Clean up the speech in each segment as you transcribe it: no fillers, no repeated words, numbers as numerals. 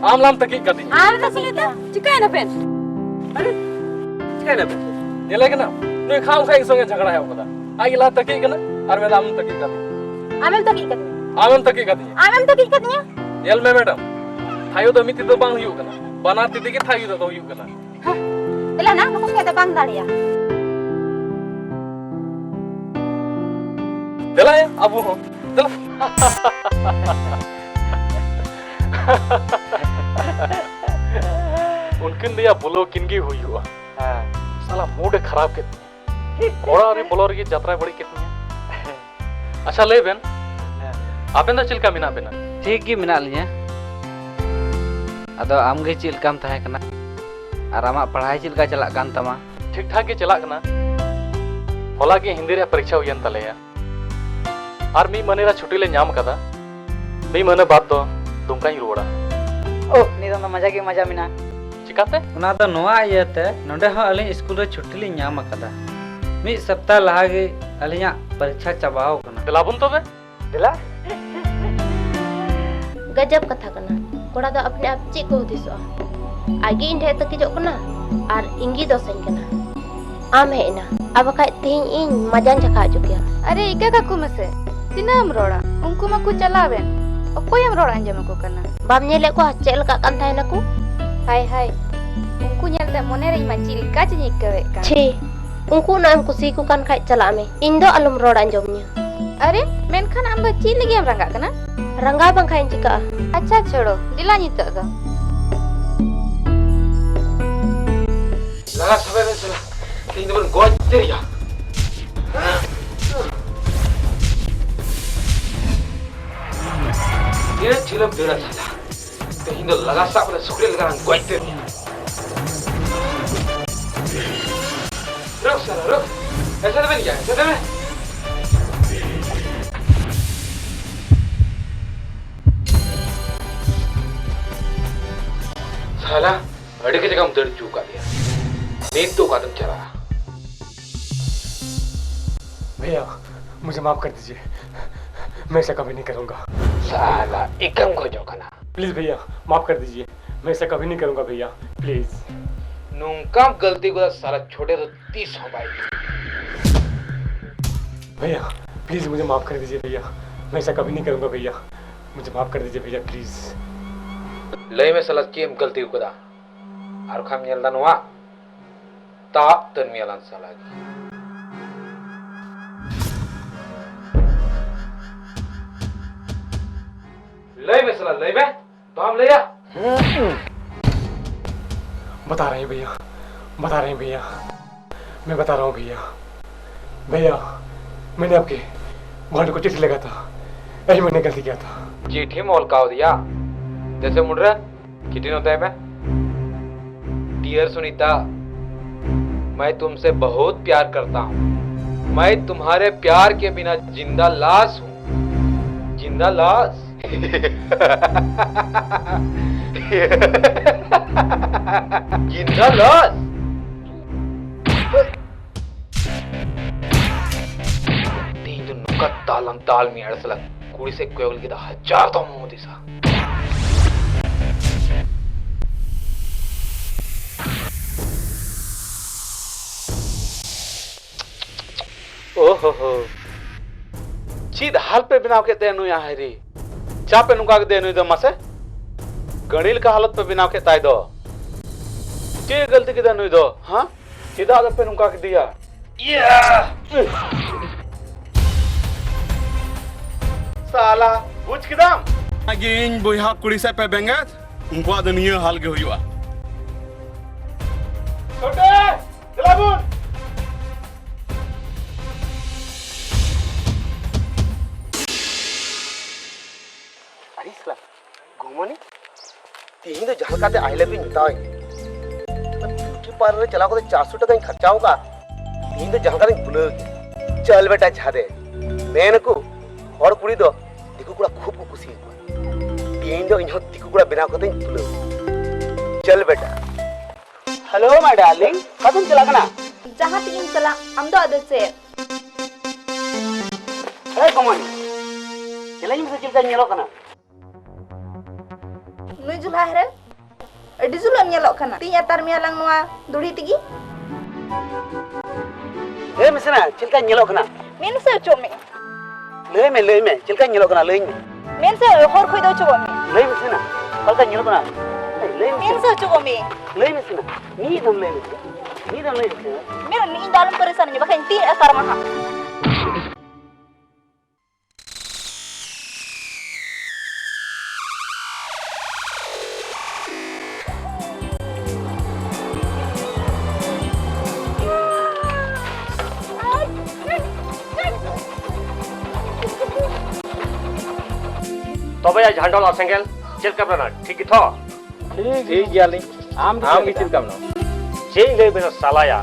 आमलाम तकी कदी आमला सुलिता चिकाय ना पेन अरे चिकाय ना पेन ये लेकिन नुई खाऊ खाई संगे झगड़ा है ओकदा आई ला तकी कना और मैं आम तकी कदी आमल तकी कदी आमम तकी कदी आमम तकी कदी यल में मैडम थायो तो मिति तो बांग हुयु कना बना तिति के थायो तो हुयु कना हां तेला ना कुछ कहता बांग दाड़िया तेला है अब हो तेला उनकिन दिया बोलो किनगी हुई हुआ साला मूड खराब कितनी कोड़ा रे बोलो रे यात्रा बड़ी कितनी अच्छा ले बेन आपन दा चिलका मिना बेना ठीक गी मिना लिया अदो आमगे चिलकाम तहे कना और आमा पढ़ाई चिलका चला कान तमा ठीक ठाक के चला कना होला की हिंदी रे परीक्षा हुयन तलेया और मी मनेरा छुट्टी ले ᱧᱟᱢ कदा मी मने बात दो दुमका ही रोड़ा ओ निदम मजा की मजा मिना चिकाते उना तो नोआ इयते नोडे हो अली स्कूल रे छुट्टी ले ᱧᱟᱢ कदा मी सप्ताह लहा गे अलिया परीक्षा चबाओ कना दिलाबुन तबे दिला गजब कथा कना कोड़ा दो अपने आप ची को दिसो आगे इंढे तक जो कना और इंगी दो सेन कना आम है ना अब खाय तीन इन मजान जका जुकिया अरे इका काकू मसे तिनाम रोड़ा उनको मा को चलावेन कोई हम रोड़ा अंजम को करना बाम नेले को चेल का कान थाय नकु हाय हाय उनको नेलते मोने रे मा चिलका चिनी कवे का छी उनको ना हम कुसी को कान खाय चला में इन दो अलम रोड़ा अंजम न्या अरे मेनखान आम दो चिल लगी हम रंगा कना रंगा बang खाय चिका अच्छा छोड़ो दिला नित दो लगा सबे में चला तीन दिन गोज तेरिया ये चिलम बेड़ा साला तीन दिन लगा सब ने सुकरे लगा गोज तेरिया रुक साला रुक ऐसा तो नहीं जाए ऐसा तो साला अड़े के जगह हम दर्द चूका दिया नींद तो कदम चला भैया मुझे माफ कर दीजिए मैं ऐसा कभी नहीं करूंगा साला एकम को जो कना प्लीज भैया माफ कर दीजिए मैं ऐसा कभी नहीं करूंगा भैया प्लीज नुंकम गलती को साला छोटे तो 30 हो भाई भैया प्लीज मुझे माफ कर दीजिए भैया मैं ऐसा कभी नहीं करूंगा भैया मुझे माफ कर दीजिए भैया प्लीज लय में साला केम गलती को दा और खाम नेलदा नवा ताप तन मियालन साला लय में साला लय में बाम ले आ बता रहे हैं भैया बता रहे हैं भैया मैं बता रहा हूँ भैया भैया मैंने आपके भाड़े को चिट्ठी लगा था यही मैंने गलती किया था चिट्ठी मोल का दिया जैसे मुड़ रहा चिट्ठी होता है मैं डियर सुनीता मैं तुमसे बहुत प्यार करता हूँ मैं तुम्हारे प्यार के बिना जिंदा लाश हूँ जिंदा लाश जिंदा लाश तीन जो नुकत तालम ताल में अड़सला कुड़ी से केवल की 1000 तो मुंह दिसा ओहो चीद हाल पे बिना के देनु या है रे चा पे नुका के देनु दो मसे गणिल का हालत पे बिना के ताई दो के गलती के देनु दो हां सीधा आदत पे नुका के दिया साला बुझ किदाम गिन बुहा कुड़ी से पे बेंगत उनको दुनिया हाल के हुआ छोटे दिलाबुन अरिसला घुमोनी तीन तो जहां काते आइले भी बताओ ब्यूटी पार्लर चला को 400 टका खर्चा होगा तीन तो जहां का बुले चल बेटा झादे मैंने को और कुड़ी दो दिकु कुड़ा खूब को खुशी तीन जो इन्हों दिकु कुड़ा बिना को बुले चल बेटा हेलो माय डार्लिंग कदम चला कना जहां तीन चला हम दो आदत से अरे घुमोनी चला इन से चिल्का नेलो कना नुई जुला है अडी जुला नेलो कना तीन अतार मिया लंग नवा दुड़ी तिगी ए मिसना चिल्का नेलो कना मेन से चोमे लय में चिल्का नेलो कना लय में मेन से होर खोय दो चोमे लय मिसना कलका नेलो कना लय मेन से चोमे लय मिसना नी दम लय मिसना मेन नी दालम परेशान नि बखन तीन अतार महा तबे या झांडल और सेंगेल चेक करना ठीक थो ठीक गयाली आम की चिल कम ना चेक ले बेना साला या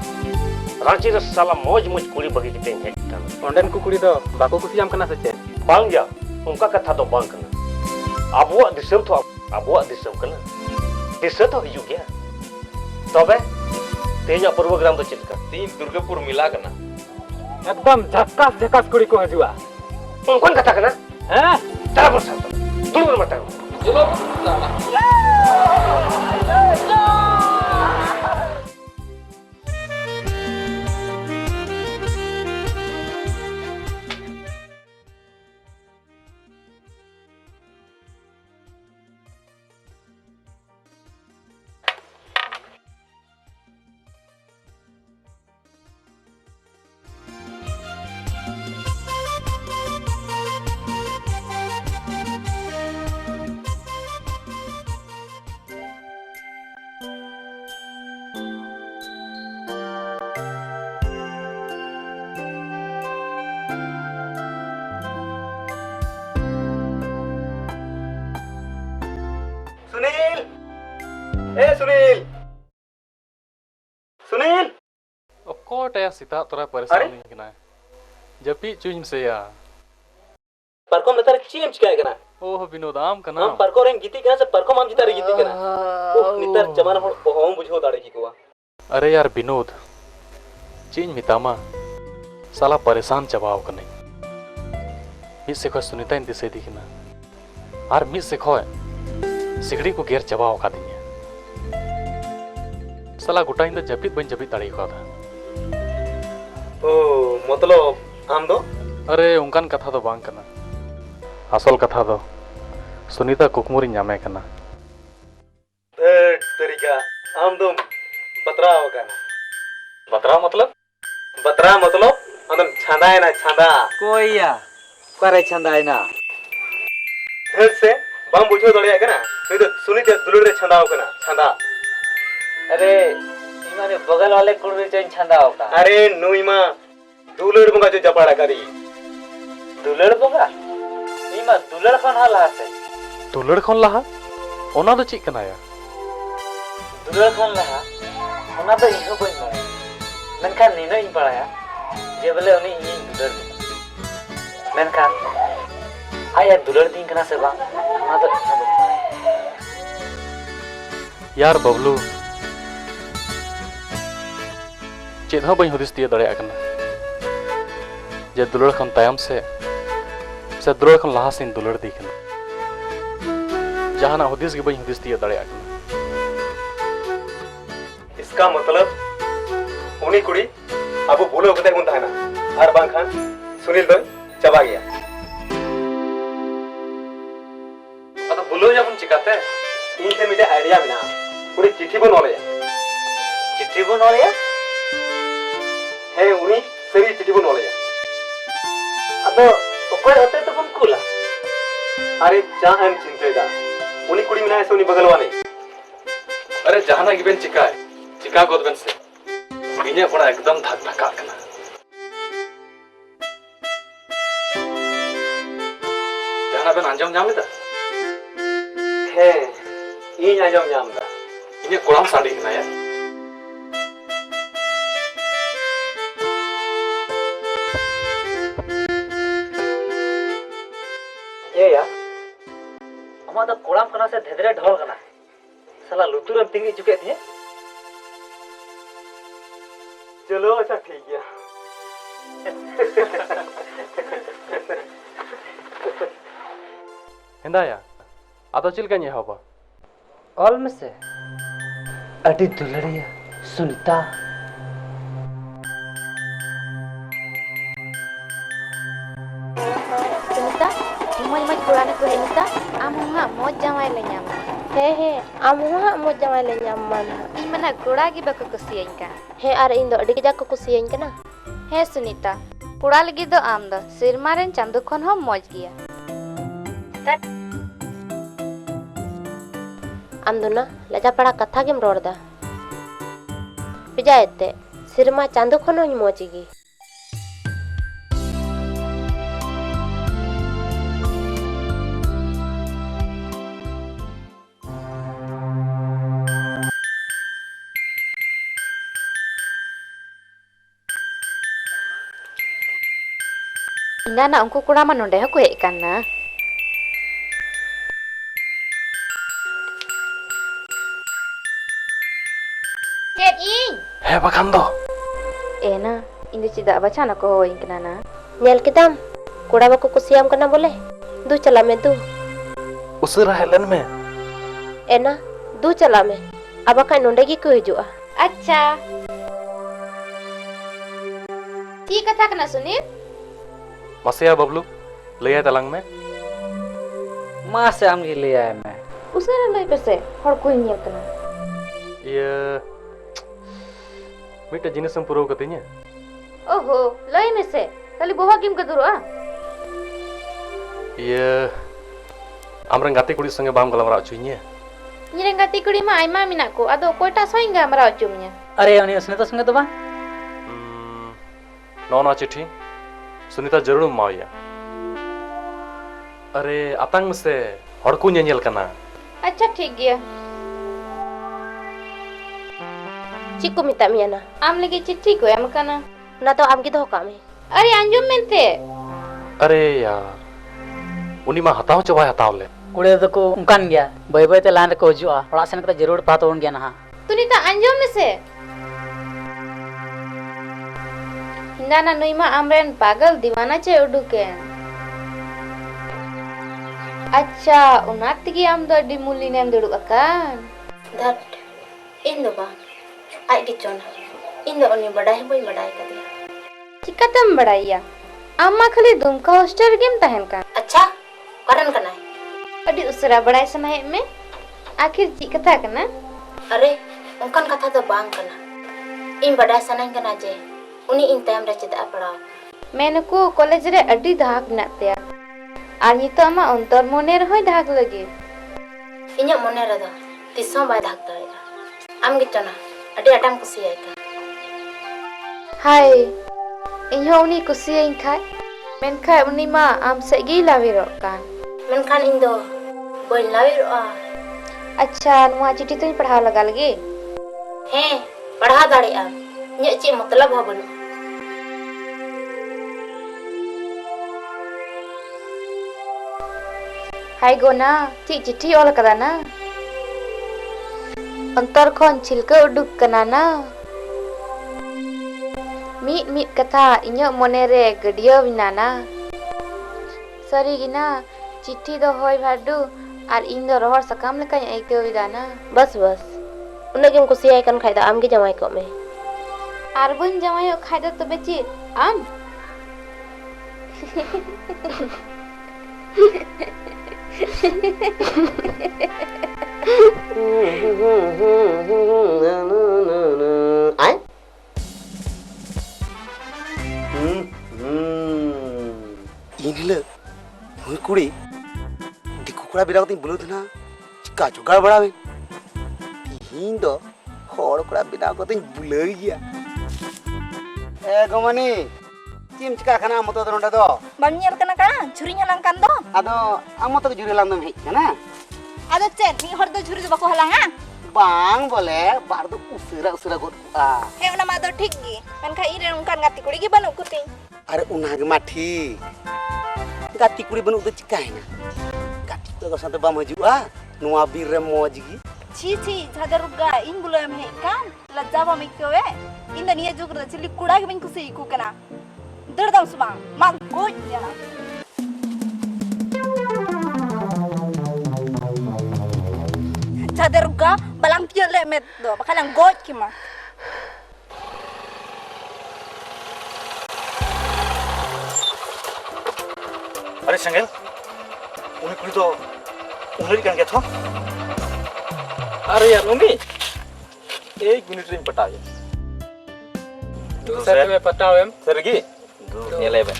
रांची रे साला मौज मौज कुड़ी बगी के तें हेट ओंडन को कुड़ी दो बाको कुसियाम कना से चे बांग या उनका कथा तो बांग कना आबुआ दिसम तो आबुआ दिसम कना दिस तो हिजु गया तबे तेजा प्रोग्राम तो चेक कर तीन दुर्गापुर मिला करना एकदम झक्कास झक्कास कुड़ी को हजुआ कौन कथा करना हैं चला बोल सकता दूर मत चलो सुनील ए सुनील सुनील कोट या सीता तोरा परेशान नहीं कना जपी चुइन से या परकोम नतर चीम चिकाय कना ओह विनोद आम कना हम परको रेन गीती कना से परकोम हम जिता रे गीती कना ओह नितर जमाना हो ओहम बुझो दाड़े की कोवा अरे यार विनोद चीन मितामा साला परेशान चबाव कने मिस से खो सुनीता इन दिसे दिखना और मिस से खो सिगड़ी को गेर चबाव का दिया साला गुटा इन जपित बन जपित दाड़ी को था ओ मतलब आम दो अरे उनकान कथा तो बांग कना असल कथा दो सुनीता कुकमुरी नामे कना धट तरीका आम दो बतराव कना बतरा मतलब अंदर छांदा है ना छांदा कोई या करे छंदा है ना धट से बम बुझो दड़िया कना नहीं तो सुनी ते दुलड़े छंदा हो कना छंदा अरे इमाने बगल वाले कुड़ी चेन छंदा होगा अरे नुईमा दुलड़ बंगा जो जपाड़ा करी दुलड़ बोगा इमा दुलड़ खन हाला से दुलड़ खन लहा ओना दो चिक कना या दुलड़ खन लहा ओना तो इहो बन मारे मेनखान नीनो इन पड़ाया जे बोले उनी इन दुलड़ मेनखान आया दुलड़ दिन कना से बा ओना तो इहो बन मारे यार बबलू चेद हाँ बई हुदिस दिए दड़े कना जे दुलड़ खन तायम से दुलड़ खन लहा से दुलड़ दी कना जहां ना हुदिस के बई हुदिस दिए दड़े कना इसका मतलब उनी कुड़ी अब बोलो कते गुंता है ना हर बांग खान सुनील दो चबा गया अतो बोलो या हम चिकाते इन से मिटे आइडिया बिना कुड़ी चिट्ठी बन वाले चिट्ठी बन वाले है उनी सरी चिट्ठी बन वाले अबो ओकोय होते तो बन कुला अरे जा हम चिंतेगा उनी कुड़ी मिना ऐसे उनी बगल वाले अरे जहां ना गिबेन चिका गोदबेन से इने कोड़ा एकदम धक धका कना जहां बेन अंजम जाम लेदा है इन आजम जामदा इने कोड़ाम साड़ी कना या ये या हमारा तो कोड़ाम कना से धेदरे ढोल कना साला लुतुर में तिंगी चुके थे चलो अच्छा ठीक है हिंदा या आतो चिल कन्या होबा ऑल में से अडी दुलड़िया सुनीता सुनीता मौज मौज पुराने को सुनीता आम हुआ मौज जमाई ले ᱧᱟᱢ हे आम हुआ मौज जमाई ले ᱧᱟᱢ माना ᱤᱧ ᱢᱟᱱᱟ ᱠᱚᱲᱟ ᱜᱮ ᱵᱟᱠᱚ ᱠᱩᱥᱤᱭᱟᱹᱧ ᱠᱟᱱ हे आर इन दो अड़ी जाक को कुसियाኝ कना हे सुनीता ᱠᱚᱲᱟ ᱞᱟᱹᱜᱤᱫ ᱫᱚ ᱟᱢ ᱫᱚ ᱥᱮᱨᱢᱟ ᱨᱮᱱ ᱪᱟᱸᱫᱳ ᱠᱷᱚᱱ ᱦᱚᱸ ᱢᱚᱡᱽ ᱜᱮᱭᱟ आम दो ना लजा पड़ा कथा गेम रोड़दा पिजायते सिरमा चांदो खनो ही मोचीगी Hingga ungku kura man nonde aku hek kana. Cep ing. Heh bakan to. Na, ini tidak baca nak kau ing kena na. Nyel kitam. Kura baku kusiam kena boleh. Du chala me du. Usara helen me. Ena, du chala me. Abakai nonde gi ko hijua. Acha. Ti kata kena Sunil? Masih ya Bablu? Lihat talang me. Masa am liya मैं Usara lai pese. Hor ko nyel kena. Iya. Mita jenis sempurna katanya. Oho, lai mese. Kali boha kim kaduru ah. Iya. Amrang gati kuli sange bam kalam rak cuinya. Nyireng gati kuri ma ai ma minakku. Ado koita soinga marau cumnya. अरे उन्हें उसने तो संग तो बा नौना चिट्ठी सुनीता जरूर माया. अरे अतंग से हड़कू nyel kana. Acha ठीक गया. Cik ko minta miana. Am lagi चिट्ठी को am kana. Na to am gi doh ka me. अरे अंजुम मेंते. अरे यार उनी मा हताव चबाय हताव ले. कुड़े तो को उनकान गया बाय बाय ते लान को जुआ ओड़ा सेन कता जरूर पात ओन गया ना Tunita anjum mese. Hingga na nuima amren pagal दीवाना चे उडुके. अच्छा उनात की am do di muli nem duduk akan. That in do ba. Ai gi chona. In do oni badai boy badai ka dia. Cikatam badaiya. Amma khali dumka hostel game tahen kan. अच्छा करन कना है. Adi usara badai sanahe me. Akhir cik kata kana. अरे उनकन कथा तो बांग कना. इन badai sanain kana je. Uni in time ra cheda padaw. Menuku college re adi dhak nak tia. Ar nito ama ontor moner hoy dhak lagi. Inyak mone ra do. Tisom bai dhak darega. Am gi chona. Adi atam kusi ai ka. Hai. Inyo uni kusi ain khai. Men khai uni ma am segi lawirok kan. Menkan in do boy lawir a. अच्छा नुआ चिट्ठी तो पढ़ाव लगा लगी हैं पढ़ा दाड़े आ. इnyak ची मतलब हो बनु. हाय गोना ची चिट्ठी ओल कदा ना अंतर खन छिलका उडुक कना ना मी कथा इन्यो मोने रे गडियो बिनाना सरी गिना चिट्ठी दो होय भाडू आर इन दो रोहर सकाम लेका आइके विदाना बस बस. उन्हें किम कुसी ai kan khai da am gi jamai ko me. आर बन जमायो खाइदो तो बेची आम Ai? Ini le, kuri. Di kukura bilang ting bulu thna. Chika juga bada be. Indo, hor kura bilang ting bulai ya. Gomani. Cim chika khana moto donda do. Bam nyel kana ka churi halang kan do Ado amo to juri lang dom hej kana. ado chet ni hor do churi do bako halanga Bang boleh bar do usira god. he ona ma do thik gi kan kha ire unkan gati kuri gi banu kuting Are unah ge mati. Gati kuri banu do chika hina. Gati to sante bam hajua. Nuwa bir re moj gi. chi chi jada ruga in bulo em he kan lajja ba mikwe in da niya jug da chili kuda gi bin kusi ku kana dar dam suba ma go jana jada ruga balang pye le met do bakalang go kima अरे संगेल उन्हें कुड़ी तो उन्हें क्या था अरे यार mummy 1 minute ring pata ya. Saya me pata em. Sergi. Nyelai ba.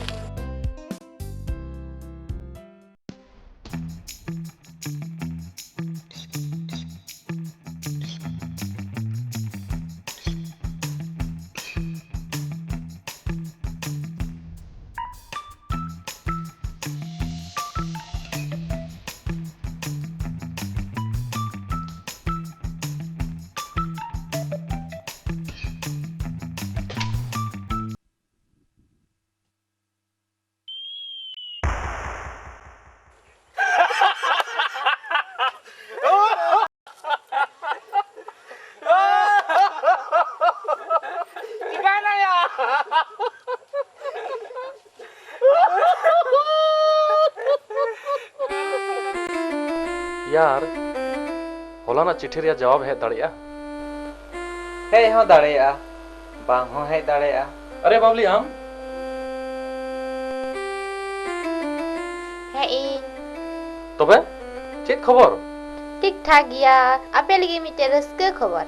हॉलाना चिट्ठी रे जवाब है दाड़िया हे हो दाड़िया बांग हो है दाड़िया अरे बाबली आम है ई तबे चेत खबर ठीक ठाक गया आपे लगे मिटे रस्के खबर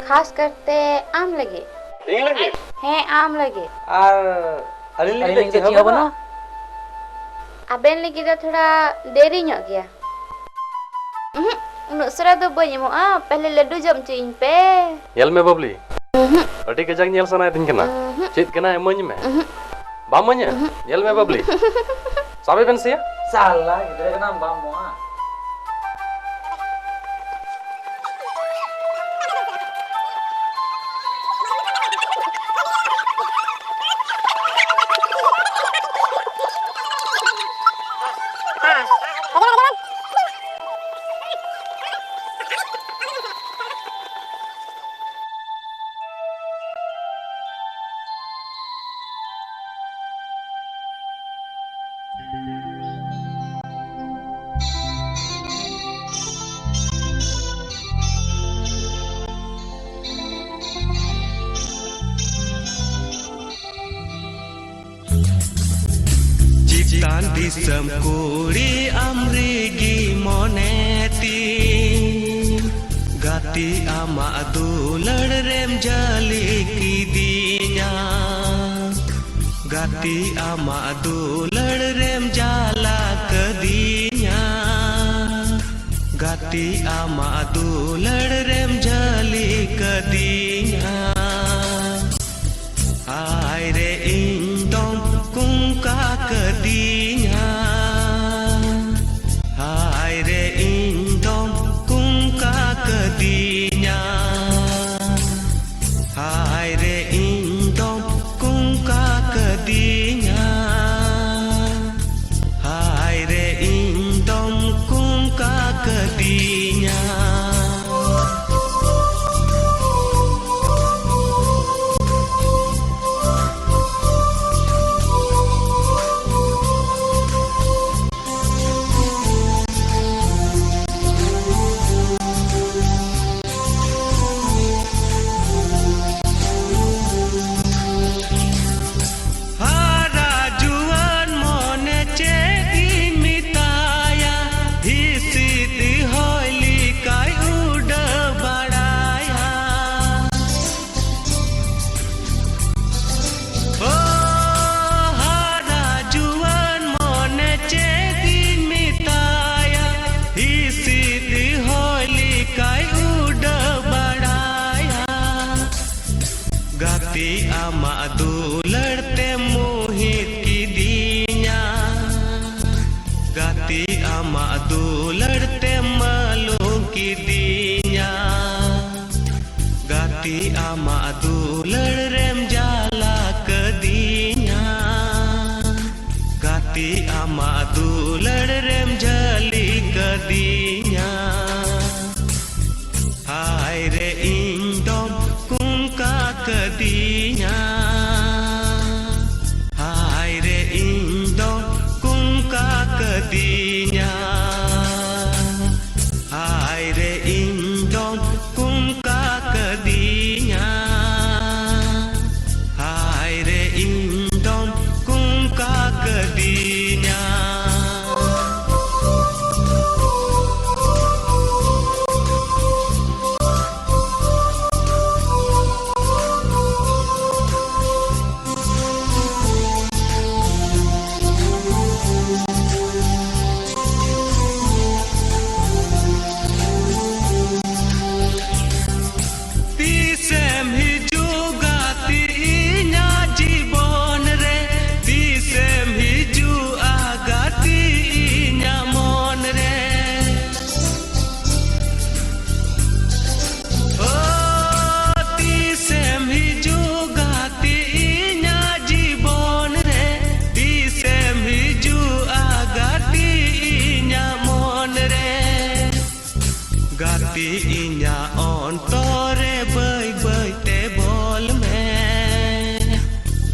खास करते आम लगे ᱤᱧ ᱞᱟᱹᱜᱤᱫ हैं आम लगे और अली अरे लेके चीज बना अबेन लगे तो थोड़ा देरी ᱧᱚᱜ गया उन उसरा दो बनी मो पहले लड्डू जम चीन पे ᱧᱮᱞ ᱢᱮ ᱵᱟᱵᱞᱤ ᱟᱹᱰᱤ ᱠᱟᱡᱟᱠ ᱧᱮᱞ ᱥᱟᱱᱟᱭᱮᱫᱤᱧ ᱠᱟᱱᱟ ᱪᱮᱫ ᱠᱟᱱᱟ ᱮᱢᱟᱹᱧ ᱢᱮ ᱵᱟᱢ ᱤᱢᱟᱹᱧᱟ ᱧᱮᱞ ᱢᱮ ᱵᱟᱵᱞᱤ ᱥᱟᱵᱮ ᱵᱮᱱ ᱥᱮᱭᱟ साला गिदरे का नाम balm मोआ Citan disem kuri amrigi moneti Gati ama dular rem jali kidinya Gati ama dular rem jala kedinya Gati ama dular rem jali kedinya Ai re indom kungka kedinya Hai re indom kungka kedinya Hai re indom kungka kedinya Hai re indom kungka kedinya Gati ama dular te mohit kidinya Gati ama dular te malung kidinya Gati ama dular rem jala kedinya Gati ama dular rem jali kedinya Hai re indom kungka kedinya Hai re indom kungka kedinya Hai re indom kungka kedinya Hai re indom kungka kedinya Tisem hiju gati inya jibon re Tisem hiju agati inya mon re Oh tisem hiju gati inya jibon re Tisem hiju agati inya mon re Gati inya ontore bay bay te bol me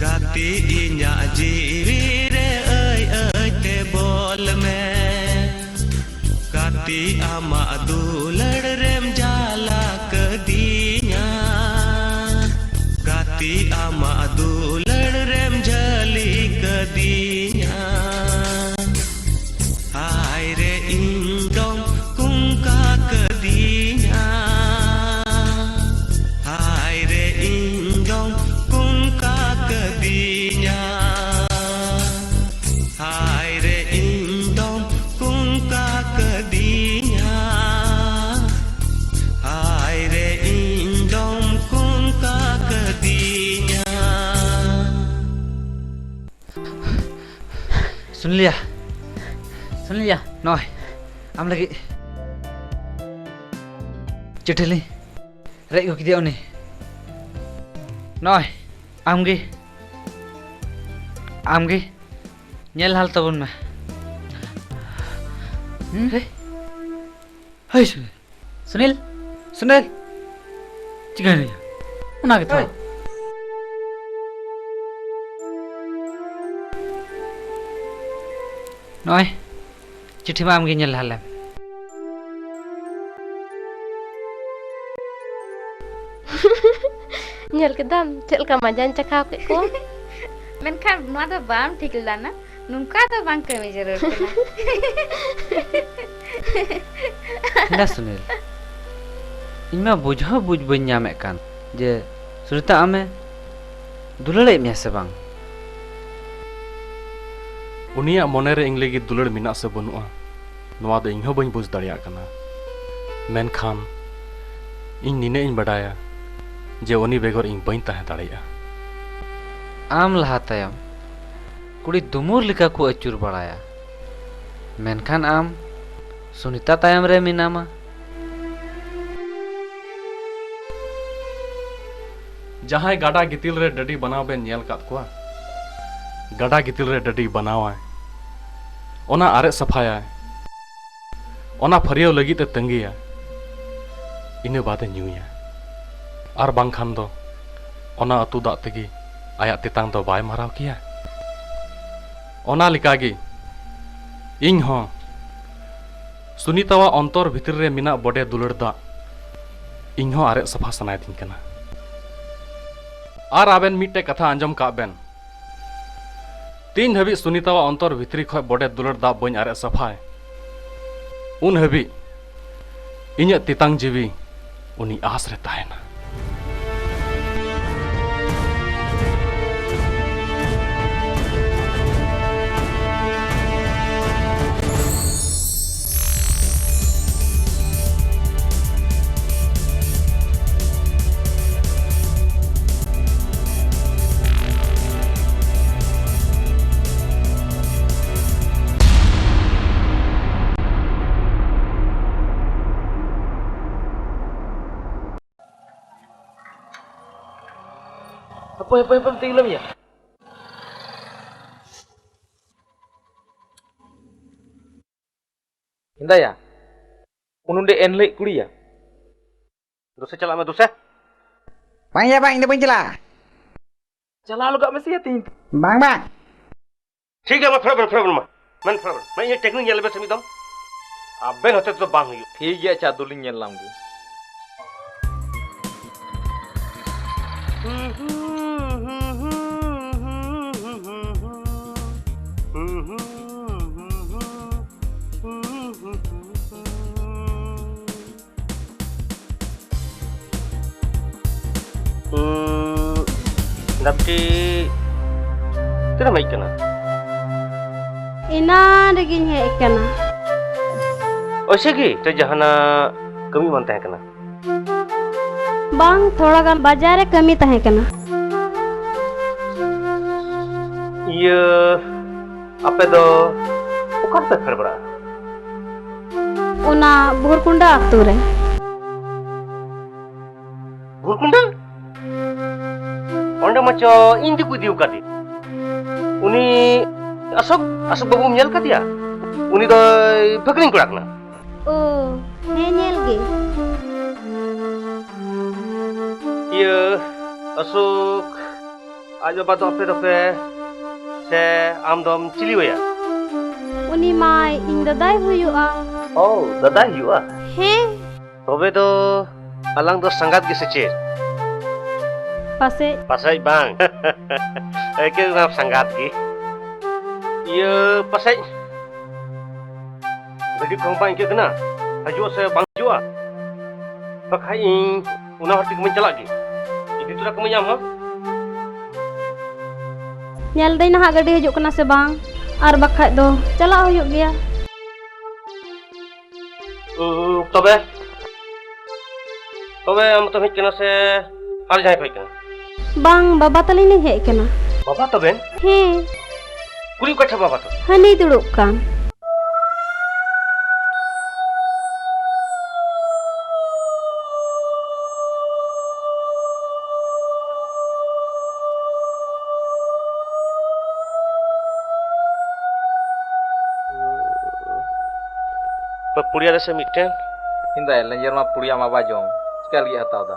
Gati inya jiwi re ay te bol me Gati ama Sunil ya, noi, am lagi चिट्ठी ली रे को किदिया उनी नय आमगे nail हाल तबन में रे हाय सुनील चिका रे उना के थाय नय चिट्ठी में आमगे nail hall Nyel kedam, cel ka majan cakap ke ko. Menkan nua do bam ठीक लाना नुनका तो बांग कमी जरूर ना सुनील इनमें बुझा बुझ बन नामे कान जे सुनीता आमे दुलड़े में से बांग उनिया मोने रे इंग लगी दुलड़ मिना से बनुआ नवा दो इंहो बन बुझ दड़िया कना मेनखान इन निने इन बडाया जे उनी बेगर इन बइन ताहे दाड़िया आम लहा तायम कुड़ी दुमुर लिका को अचुर बड़ाया मेनखान आम सुनीता तायम रे मिनामा जहां गाडा गितिल रे डडी बनाव बे नेल कात कोआ गाडा गितिल रे डडी बनावा ओना आरे सफाया ओना फरियो लगी ते तंगिया इने बाते न्यूया आर बांखान दो ओना अतु दाग तेगी आया तितांग दो बाय माराव किया ओना लिकागी इं हो सुनीतावा अंतर भितर रे मिना बडे दुलड़ दा इं हो आरे सफा सनाय दिन कना आर आबेन मिट्टे कथा अंजम का बेन तीन हबी सुनीतावा अंतर भितरी खय बडे दुलड़ दा बन आरे सफाय उन हबी इन्या तितांग जीवी उनी आस रे ताहेना Apa tinggal ya? Indah ya? Ununde enlek kuliah. Dosa celak mah dosa. Bang ya bang, ini bang celah. Celak lu gak mesti ya ting. Bang. ठीक है मैं प्रॉब्लम मैं ये टेक्निक ये लेबे समितम अबे होते तो बांग हुई ठीक है अच्छा दुलिंग ये लाऊंगी Tapi tidak baik kena. Ina regin hai kana. Oise ki to jahana kami manta hai kana. Bang thoda gan bazaar kami tahe kana. Iya apa do ukar pe khar bada. Una Bhurkunda atu re. Bhurkunda? Onda macho indi ku diu kadi. Uni asok babu nyel ka dia. Uni do phakring kurak na. Oh, he nyel ge. Iya asok aja batu ape se amdom cili ya. Uni mai ing dadai huyu'a. Oh, dadai huyu'a. He. Tobe do alang do sangat ge secir. Pasai bang. Eke ngap sangat ki. Iya pasai. Bagi kompang ke kena. Haju saya bang jua. Pakai una hati kemencalak ki. Itu tu dah kemenyam ha. Nyal dai nah gadi hijuk kena se bang. Ar bakhaj do chalak huyuk gaya. Tobe am to hej kena se har jai koi kena. Bang baba tali ni hej kena. Baba to ben? He. कुड़ी को बाबा तो हानि दुड़ुब कान पुड़िया से मिट्टन हिंदा लेंजर मा पुड़िया मा बाजों चिका लगी हताव दा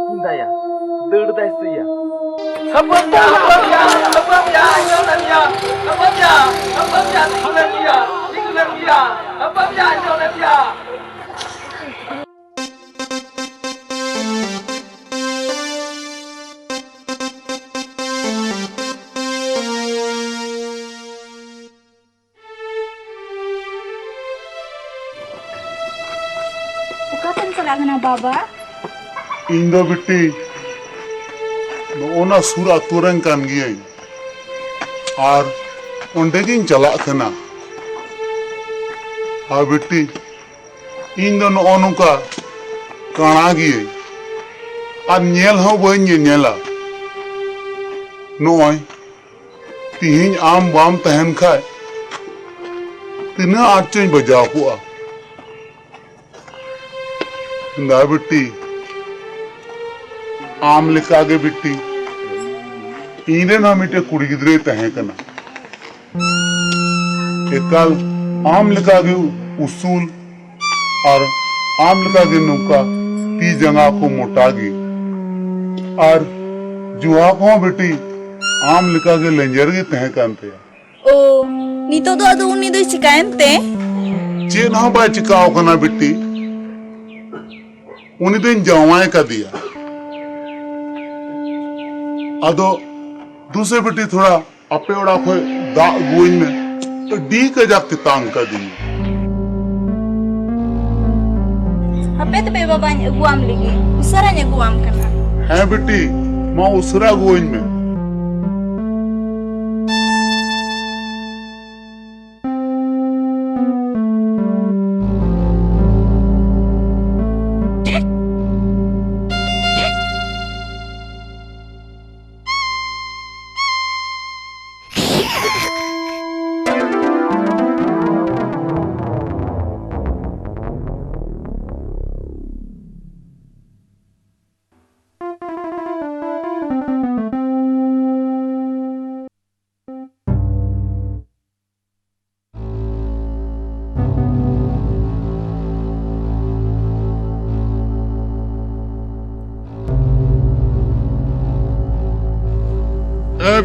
हिंदा या दड़ दा सिया हपम या बाबा इंदो बिट्टी नोना सुर आतुरन कान गियाई और ओंडे गिन चला कना हा बिट्टी इंदो नोनुका काना गियाई और नेल हो बई नेला नोय तिहिं आम बाम तहन खाय तिना आचों बजाव हुआ ना बिट्टी आम लिखा गे बिट्टी इने ना मिटे कुड़ी गिदरे तहे कना एकाल आम लिखा गे उसूल और आम लिखा गे नुका ती जंगा को मोटागी और जुआ को बिट्टी आम लिखा गे लेंजर गे तहे कानते ओ नीतो तो अदो उन्नी दो चिकायनते चेन हाँ बाय चिकाओ कना बिट्टी उन्हीं दिन जवाएं का दिया अदो दूसरे बेटी थोड़ा अपे उड़ा खोए दा गोइन में तो डी का जाके तांग का दी अपे तो बेबा बान गुआम लगी उसरा ने गुआम करना है बेटी माँ उसरा गोइन में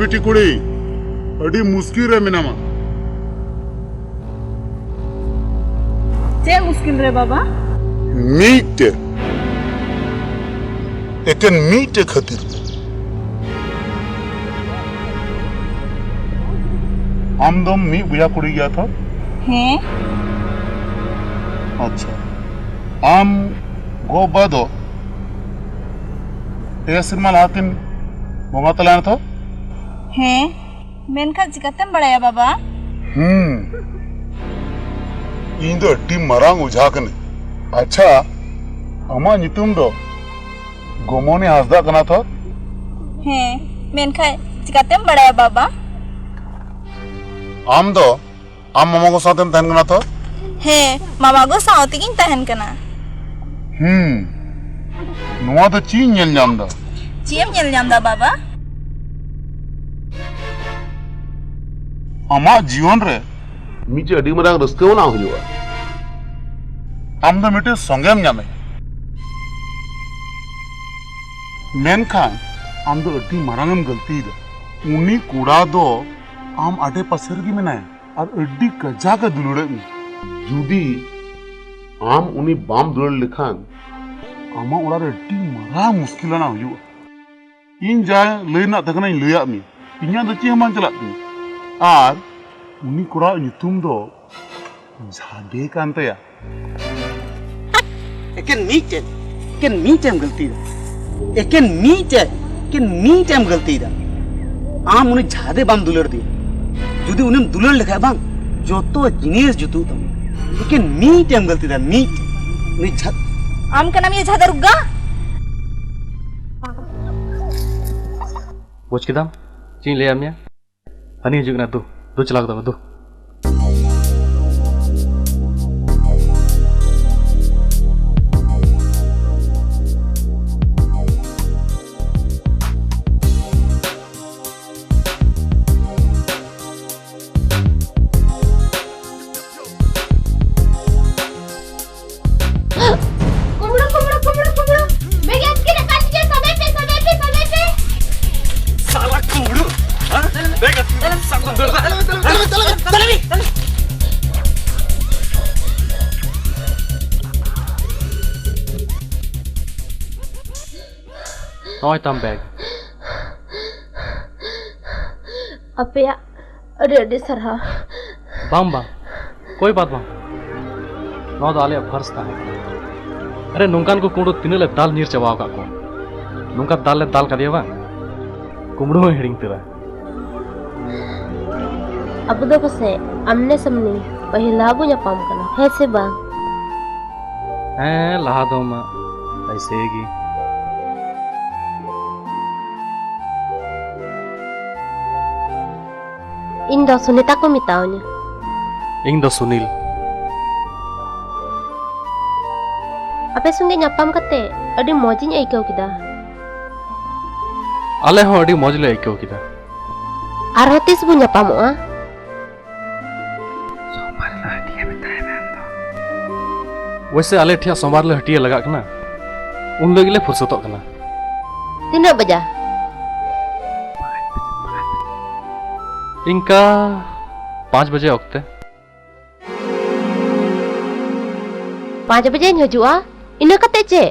बेटी कुड़ी अड़ी मुश्किल है मिनामा चे मुश्किल रे बाबा मीट एकन मीट खातिर हम दम मी बुया कुड़ी गया था हैं अच्छा आम गो बदो सिरमा लातिन बोमा तलान था हैं मेनका चिकतम बड़ाया बाबा इन दो अड्डी मरांग उझा कने अच्छा अमा नितुम दो गोमोने हासदा कना था हैं मेनका चिकतम बड़ाया बाबा आम दो आम मामा को साथ में तहन कना था हैं मामा को साथ ही तहन कना नुआ तो चीन येल जामदा चीम येल जामदा बाबा अमा जीवन रे मिटे अडी मरांग रस्ते ना हुआ आम दो मिटे संगेम ᱧᱟᱢᱮ मेनखान आम दो अडी मरांगम गलती दा उनी कूड़ा दो आम आटे पासे रगी मेनाया और अडी कजा का दुलड़े में जुदी आम उनी बाम दुलड़ लिखान आमा ओड़ा रे अडी मरा मुश्किल ना हुआ इन जाय लेना तकना लैया मी इन्या दो ची हम चलात मी आर उनी कोड़ा नितुम दो झाडे कांतया एकेन मीटेम गलती दा एकेन मीटेम गलती दा आम उनी झादे बाम दुलर दी जुदी उनेम दुलर लेखा बांग जोतो जिनिस जुतु तम लेकिन नीट एम गलती दा नीट आम का नाम ये झादा रुग्गा बुझ किदाम चीन ले आमिया हनी हिजुगना दो चला दो दो Nói tam bag. Apa ya? Ada sarha. Bang, कोई बात बang. नौ दाले फर्श था है. अरे नुंकान को कुंडो तीन ले दाल नीर चबाव का को. नुंका दाल ले दाल का दिया बा. कुंडो में हेडिंग तेरा. अब दो पसे amne samni पहला bu nyapam kana. है से bang. लहा दो माँ. ऐसे ही. इन दो सुनीता को मिताओ इन दो सुनील आपे संगे nyapam kate adi mojiñ aikaw kida ale ho adi moj le aikaw kida arho tis bu nyapamoa सोमवार ला हटिया बताया मैम तो वैसे ale ठिया सोमवार ले हटिया लगा कना उन लोग ले फुर्सतों कना tina baja इनका 5 बजे वक्त 5 बजे हजूआ ina kate ce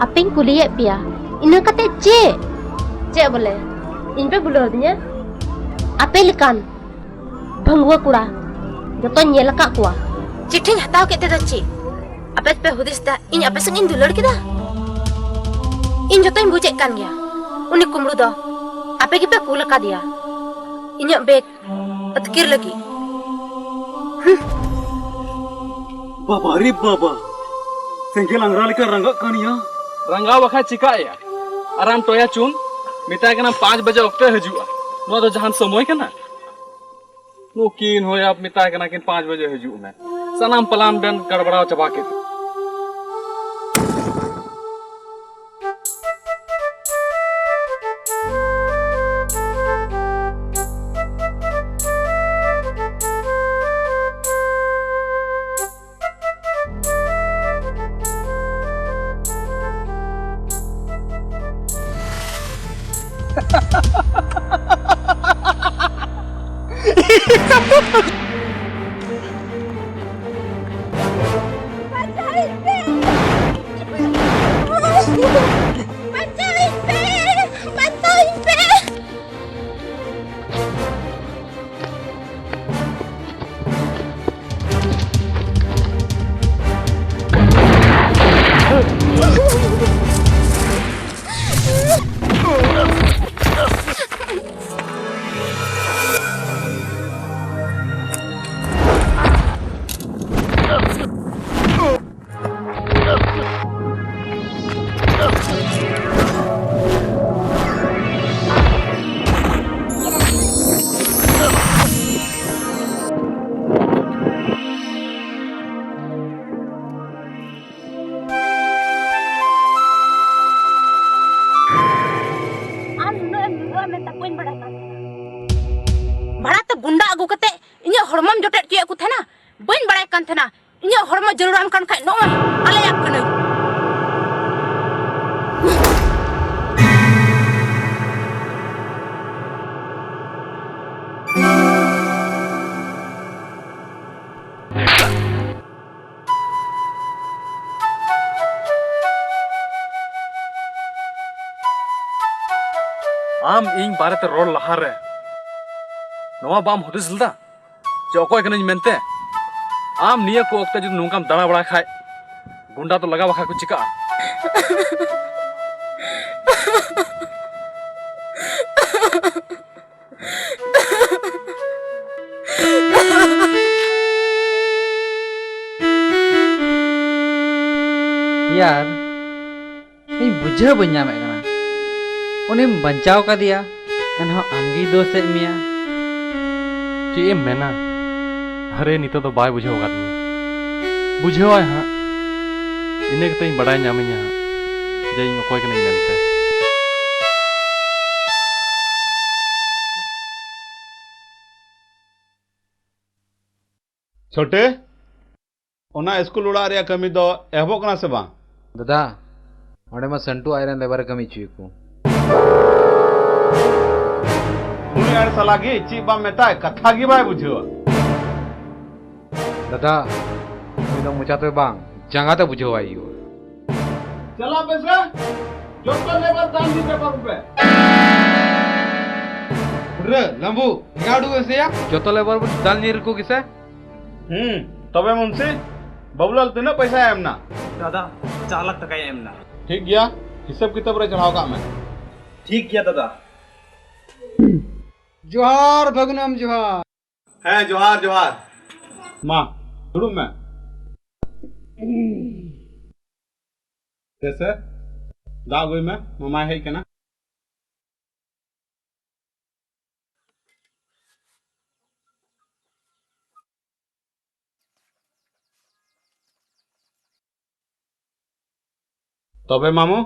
aping kuliah pia ina kate ce boleh in pe bulu hadinya ape likan bangwa kura joto nyel ka kuwa चिट्ठी हटाओ के ते दची ape pe hudis da in ape sang in dulur kida in joto in bujek kan gya uni kumru do ape ki pe kula ka dia inya beg atkir lagi बाबा रे बाबा सेंगेल अंगरा लेकर रंगा कनिया रंगा वखा चिका या आराम टोया चुन मिता के नाम 5 बजे वक्त हजुआ नो तो जहान समय के ना नो किन हो आप मिता के ना किन 5 बजे हजु में सनाम प्लान बेन गड़बड़ा चबा के आम इन बारे ते रोड लहारे नवा बाम हुदिस लदा जे अकोय कनኝ मेनते आम निया को ओक्ता जुद नुंकाम दाना बड़ा खाय गुंडा तो लगा बखा को चिका यार इन बुझे बन्याम एगना उन्हें बचाव का दिया एनहो आमगी दोष मिया चे मेना हरे नितो तो बाय बुझे होगा बुझे हाँ इन्हें तो बड़ा नामी जे इन अकोय कने मेनते छोटे ओना स्कूल उड़ा रे कमी दो एहबो कना से बा दादा ओडे मा संटू आयरन लेबर कमी ची को उनी यार सलागी ची बा मेता कथा गी बाय बुझो दादा मी तो मुचाते बांग जंगाते बुझो आइयो चला बेसा जो तो लेबर दान दी पेपर पे रे लंबू गाडू ऐसे या जो तो लेबर दाल नीर को किसे तबे मुंशी बबुलाल तीना पैसा है एमना दादा 4 लाख टका एमना ठीक गया हिसाब किताब रे चढ़ाओ का मैं ठीक गया दादा जोहार भगनम जोहार है जोहार जोहार मां शुरू में कैसे गाँव गई में मामा है क्या ना तबे मामू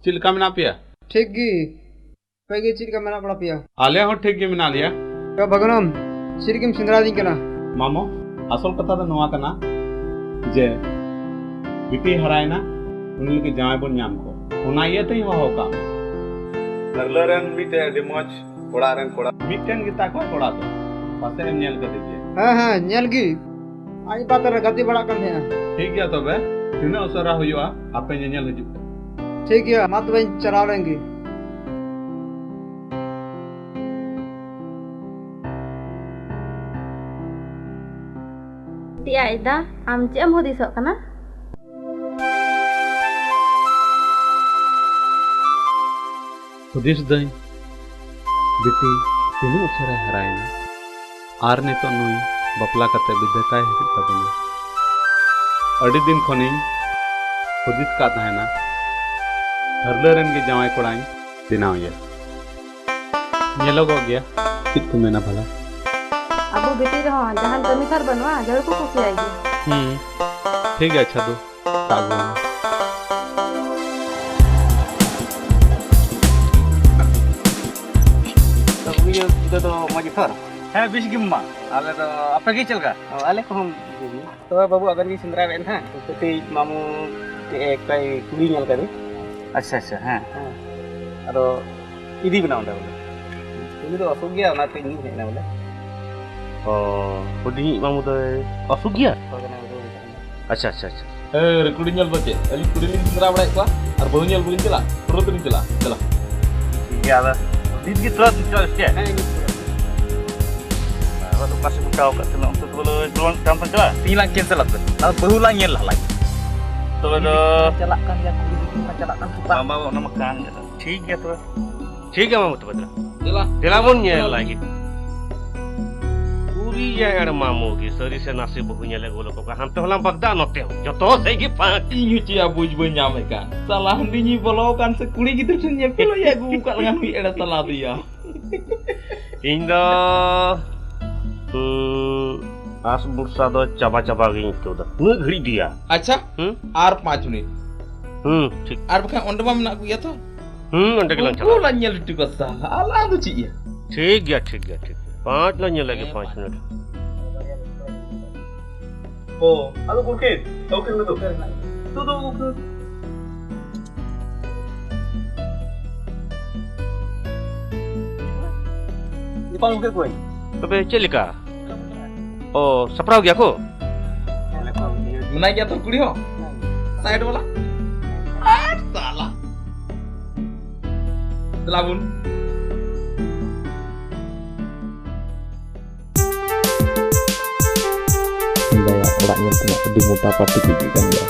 चिलका में ना पिया ठीक गी पैगे चिलका में ना पड़ा पिया आले हो ठीक गे मिना लिया तो भगनम चिलकिम सिंदरा दी कना मामू असल कथा तो नवा कना जे बिटी हराय ना उन्हीं के जाय बन नाम को ओना ये तो हो का नरलरन मिटे अडी मच कोड़ारन कोड़ा मिटन गिता को कोड़ा तो पासे में नेल कर दीजिए हां नेल गी आई बात रे गति बड़ा कन है ठीक गया तबे तीना उसरा हुआ आपे नेल हजू ठीक है मत बन चला लेंगे टिया इदा आम चेम हुदिसो कना हुदिस दई बिटी तीना उसरा हरायना आर ने तो नुई बपला कते बिदकाय हिजु तबना अड़ी दिन खनी हुदिस का तहना हरलरन के जावाई कोड़ाई दिनाव ये नेलो गो गया कित को मेना भला अब बेटी रहो जहां कमी कर बनवा जड़ को खुशी आएगी ठीक है अच्छा दो तागो तो ये तो मजी थर है बिस गिम्मा आले तो आपे की चल का आले को हम तो बाबू अगर की सिंदरा बेन है तो ते मामू के एक टाई कुड़ी नेल करी अच्छा अच्छा हां अरो इदी बनाउ दे बोले तुम तो असुग गया ना ते नहीं है ना बोले हुडी मामू तो असुग गया अच्छा अच्छा अच्छा ए कुड़ी नेल बचे अली कुड़ी लिंग सिंदरा बड़ाई को और बहु नेल बुलिन चला तुरंत नहीं चला चला क्या दा दिन की तुरंत चल के तो kasih buka kat sana untuk kalau keluar kampung celah. Tilang cancel lah. Nah baru lah nyel lah lagi. तो चलाkan ya kudu macalakan suka. Mama nak makan. ठीक है तो ठीक है मामू तो बदला दिला मन ये लगी पूरी ये एड मामू की सरी से नासी बहुnya ले गोलो को हम तो हलाम बगदा नते हो जो तो सही की पांच इyu cia buj benyam kan salah dinyi bolo kan sekuli gitu sun nyepil ya gu buka dengan wi ada salah dia इंदा आज बुर्सा दो चबा चबा गई तो दा न घड़ी दिया अच्छा आर 5 मिनट ठीक आर बखा ओंडमा में ना या तो अंडे के चला ला nyel itu ko salah tu ci ya ठीक गया 5 ला nyel lagi 5 minute oh aduh bukit oke tuh tuh Ipang ke kue? Tapi celika. Oh, seprau gya ko? Menaik jatuh kuli ho? Side wala? Salah. Telabun. Daya orangnya kena di muta pati gitu kan ya.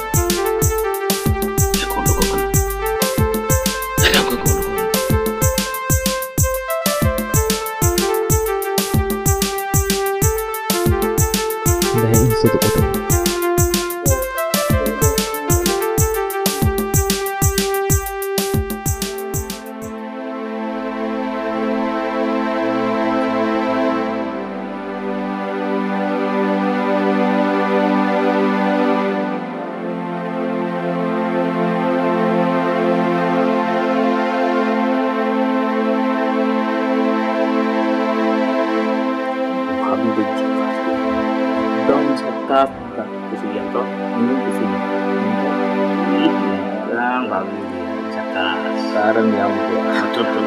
आराम ᱧᱟᱢ ᱠᱮᱭᱟ ᱴᱷᱤᱠ ᱴᱷᱤᱠ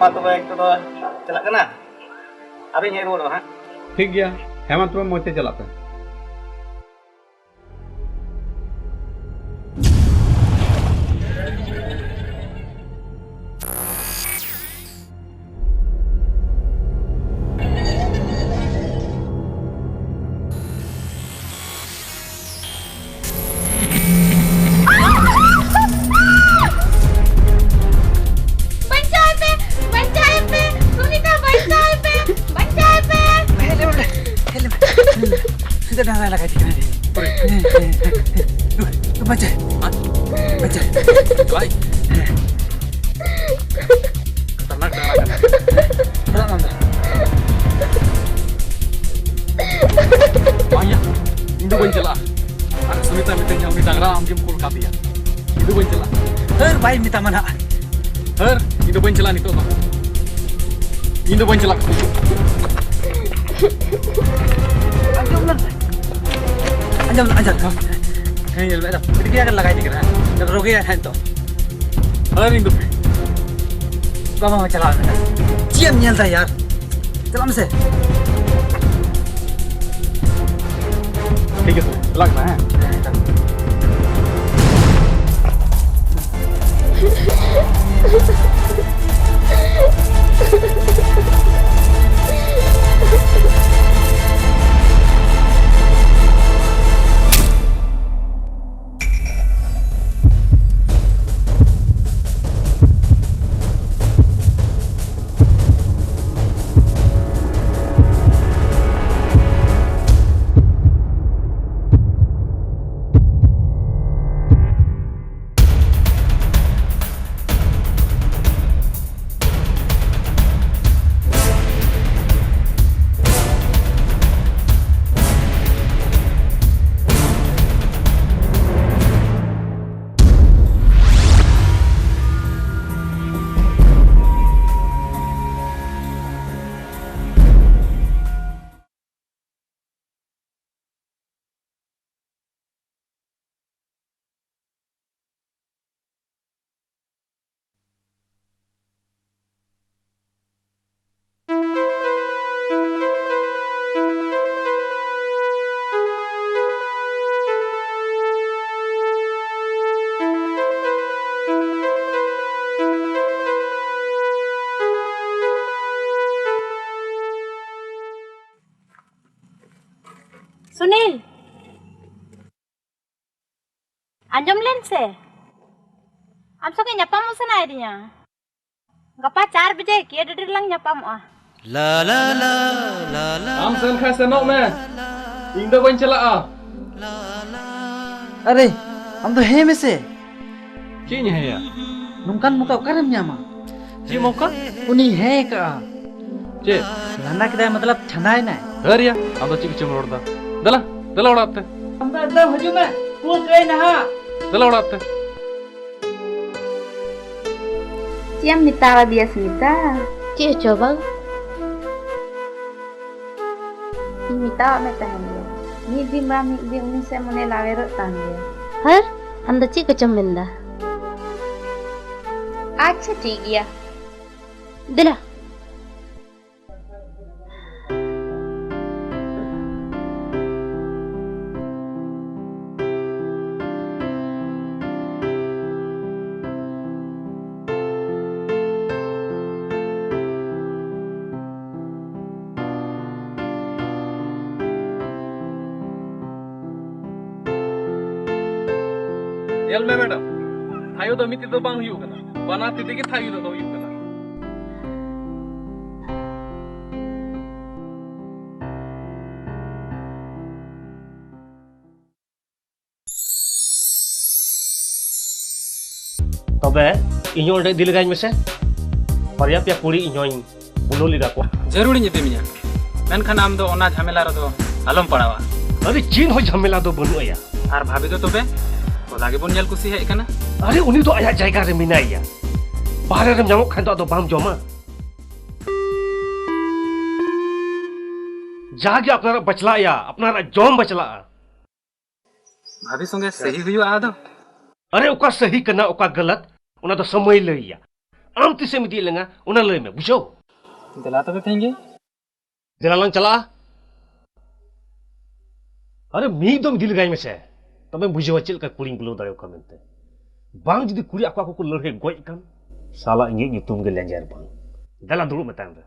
मा तबे एक तो चला कना अबे हे रोड हां ठीक गया हेमंत में मोते चला पे डाला लगा दिखा दे तू बचे बचे भाई खतरनाक डाला अंदर आया इंदु बन चला अरे सुनीता मितन उनी डांगरा आम जिम कोल कापिया इंदु बन चला हर भाई मिता मना हर इंदु बन चला नितो इंदु बन चला अंजम अंजम कहीं ये बेटा क्या कर लगाई दिख रहा है जब रोके है तो अरे इंदु गामा में चला चीम नियलता यार चला हमसे ठीक है लगना है सुनील आंजम लेन से am so nyapam sana idinya gapa 4 बजे के डेढ़ lang nyapam ला ला ला ला ला आम सन खा सनोक में इन दो बन चला अरे हम तो है में से चीन है या नुमकान मुका करम न्यामा जी मौका उनी है का जे लाना के मतलब छनाय ना हर या हम तो चिक चम रोड़दा दला दला उड़ाते हम तो एकदम हजू में पूछ गए ना दला उड़ाते Siam mitawa dia Smita. ची coba Mitawa metahan dia. Ni dimra mi di uni se mone lawero tan dia. हर अंदर ची कचम मिंदा अच्छा ठीक गया. दिला यल में मैडम थायो तो मिति तो बांग हुयु कना बना तिते के थायो तो हुयु कना तबे इño ओंडे दिल गाय में से पर्या पे कुड़ी इño बुलो लिदा को जरूरी निते मिया मेनखान आम दो ओना झमेला रे दो आलम पड़ावा अरे चीन हो झमेला दो बनुया आर भाभी तो तबे lagi pun nyel kusi hek kana. अरे उन्हीं तो आया जायगा रे मिनाइया बाहर रे nyamuk खान तो बाम जमा जागे अपना बचला या अपना जॉम बचला भाभी संगे सही हुई आदो अरे ओका सही कना ओका गलत उना तो समय लइया आम तिसे मिदी लेंगा उना लय में बुझो दिला तो थेंगे दिला लंग चला अरे मी दम दिल गाय में से तबे बुझो चल का कुलिंग बुलो दायो कमेंटे बांग जदी कुड़ी akwa को लड़के गोय kan साला इंगे nyutum ge lenjer bang dala dulu metang deh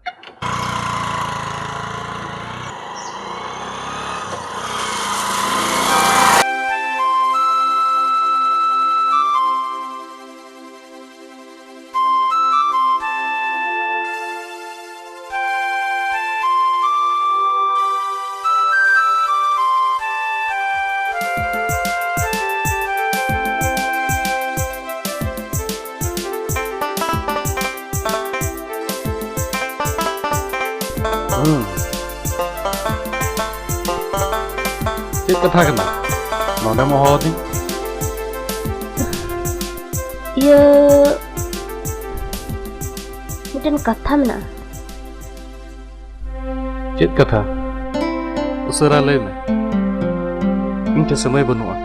चेक कथा करना नोडे मोहदी ये मिटन कथा में ना चेक कथा उसरा लय में इनके समय बनुआ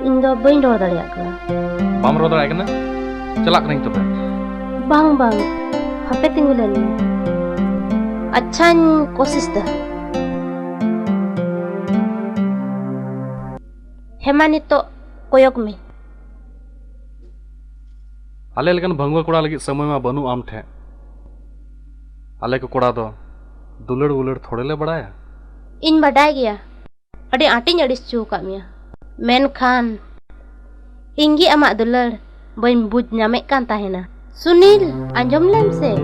इन दो बइन रो दाड़िया कना बाम रो दाड़ाय कना चला कना तो बांग बांग हापे तिंगुलनी अच्छा कोशिश दा हेमानी तो कोयक में आले लेकिन भंगवा कोड़ा लगी समय में बनु आम ठे आले को कोड़ा दो दुलड़ उलड़ थोड़े ले बढ़ाया इन बढ़ाई गया अरे आटी अड़िस चुका मिया मेन खान इंगी अमा दुलड़ बन बुझ नामे कान ताहेना सुनील आंजम लेम से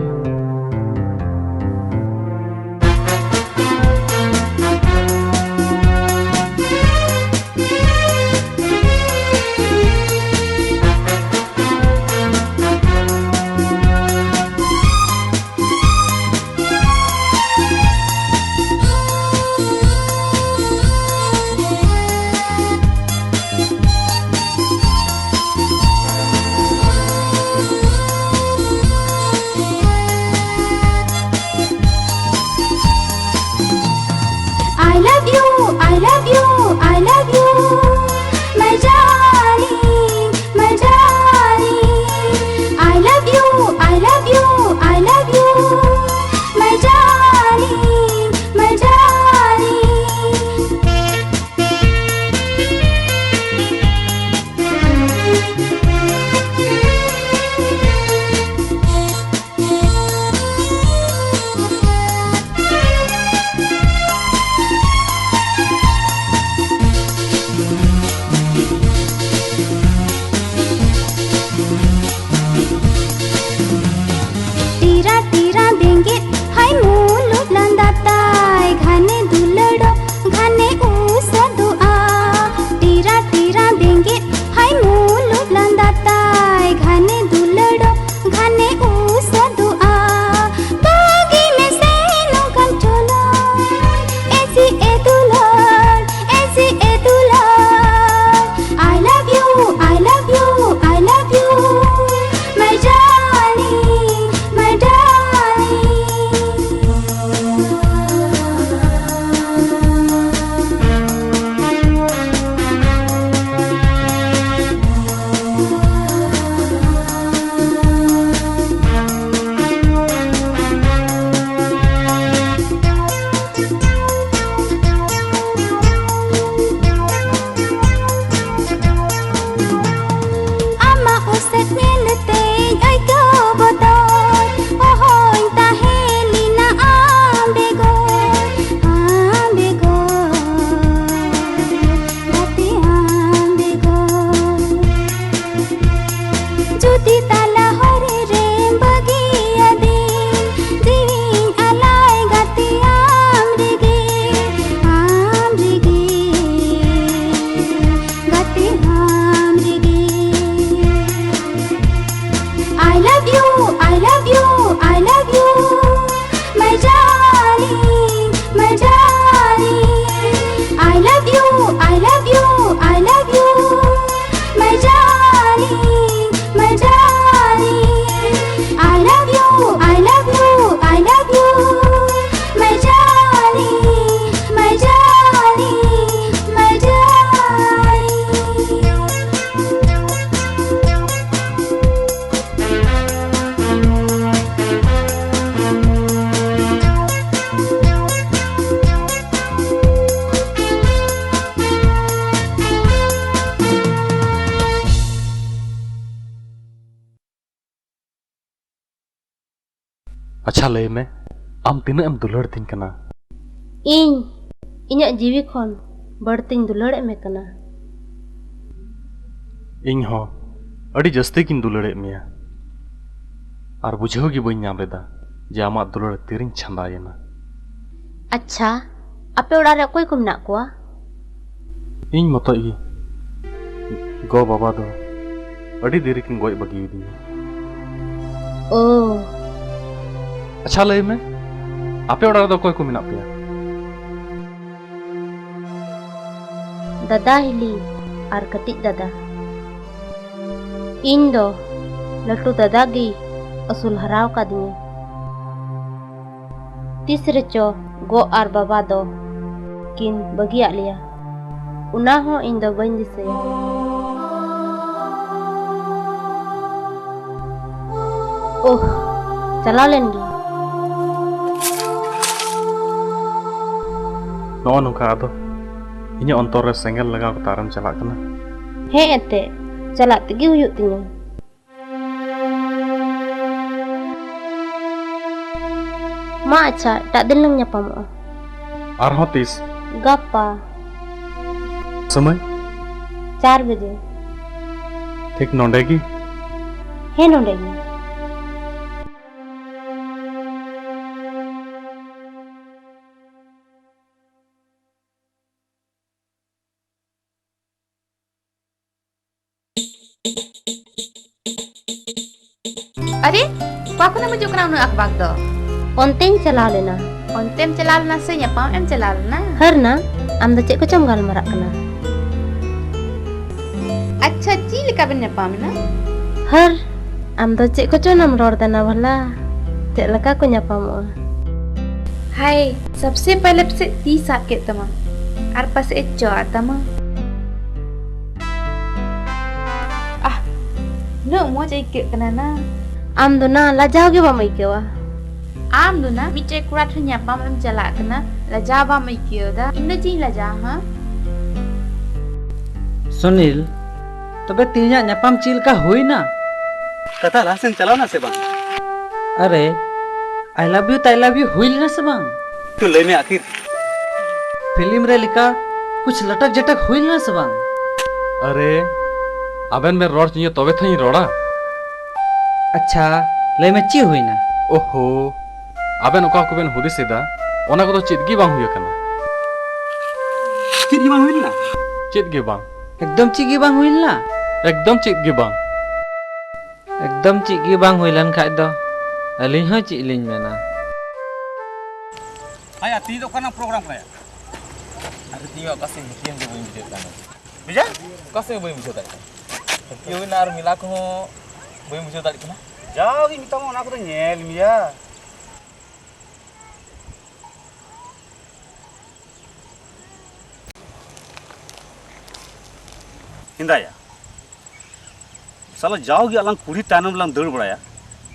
I love you, I love you, my darling, my darling, my darling. अच्छा लय में आम तीना एम दुलड़ तीन कना इᱧ जीवी खन बढ़तिन दुलड़ में कना इन हो अड़ी जस्ती किन दुलड़े मिया और बुझाव गी बई नाम लेदा जे आमा दुलड़ तिरिन छंदायना अच्छा आपे ओड़ा रे कोई को मेना कोआ इन मतो गी गो बाबा दो अड़ी देरी किन गोय बगी दी ओ अच्छा लय में आपे ओड़ा दो कोई को मेना पिया दादा हिली और कटिक दादा इन दो लट्टू दादा गी असूल हराव का दिए तीसरे चो गो और बाबा दो किन बगिया लिया उना हो इन दो बन दिसे ओह चला लेंगी नो नुका आदो इन्हें अंतर रे सेंगल लगा तारम चला कना हे एते चला तगी हुयुग तिnya मा अच्छा tak दिन lang nyapamoa आरहो 30 gapa समय 4 बजे ठीक नोंडेगी हे नोंडेगी अरे पाको ना मुझे कना उन्हें अखबार दो onten चला लेना ओंतेम चला लेना से nyapam em चला लेना हर ना आम द चेक को चम गालमाराग कना अच्छा ची लेका बन nyapam ना हर आम द चेक को चोनम रोड दना भला चेक लका को nyapamोa हाय सबसे पहले से 30 साल के तमा और पास एक चो तमा ah no mo jai ke kana na आम दो ना लजाओ के बाम इकेवा आम दो ना मिचे कुड़ा ठन nyapam em चला कना लजा बाम इकियो दा इन जी लजा हां सुनील तबे तीना ᱧᱟᱯᱟᱢ चील का हुई ना कथा लासन चलाओ ना से बांग अरे आई लव यू हुई ना से बांग तू ले में आखिर फिल्म रे लिखा कुछ लटक जटक हुई ना से बांग अरे अबेन में रोड चाहिए तबे थई रोड़ा अच्छा ले में ची हुई ना ओहो अबेन ओका को बेन हुदिसेदा ओना को तो चिदगी बांग हुई कना चिदगी बांग हुई ना चिदगी बांग एकदम चिगी बांग हुई ना एकदम चिदगी बांग एकदम चिगी बांग हुई लन खाय दो अलिन हो ची लिन मेना आया ती तो कना प्रोग्राम काया अरे ती का से हिकियन जे बई बुझे ताना बिजा का से बई बुझे ताना हिकियो ना और मिला को बई बुझे ताड़ी कना जाओ गी मिता ओना को तो नेल मिया हिंदाया साला जाओगी अलंग कुड़ी तानम लंग दौड़ बड़ाया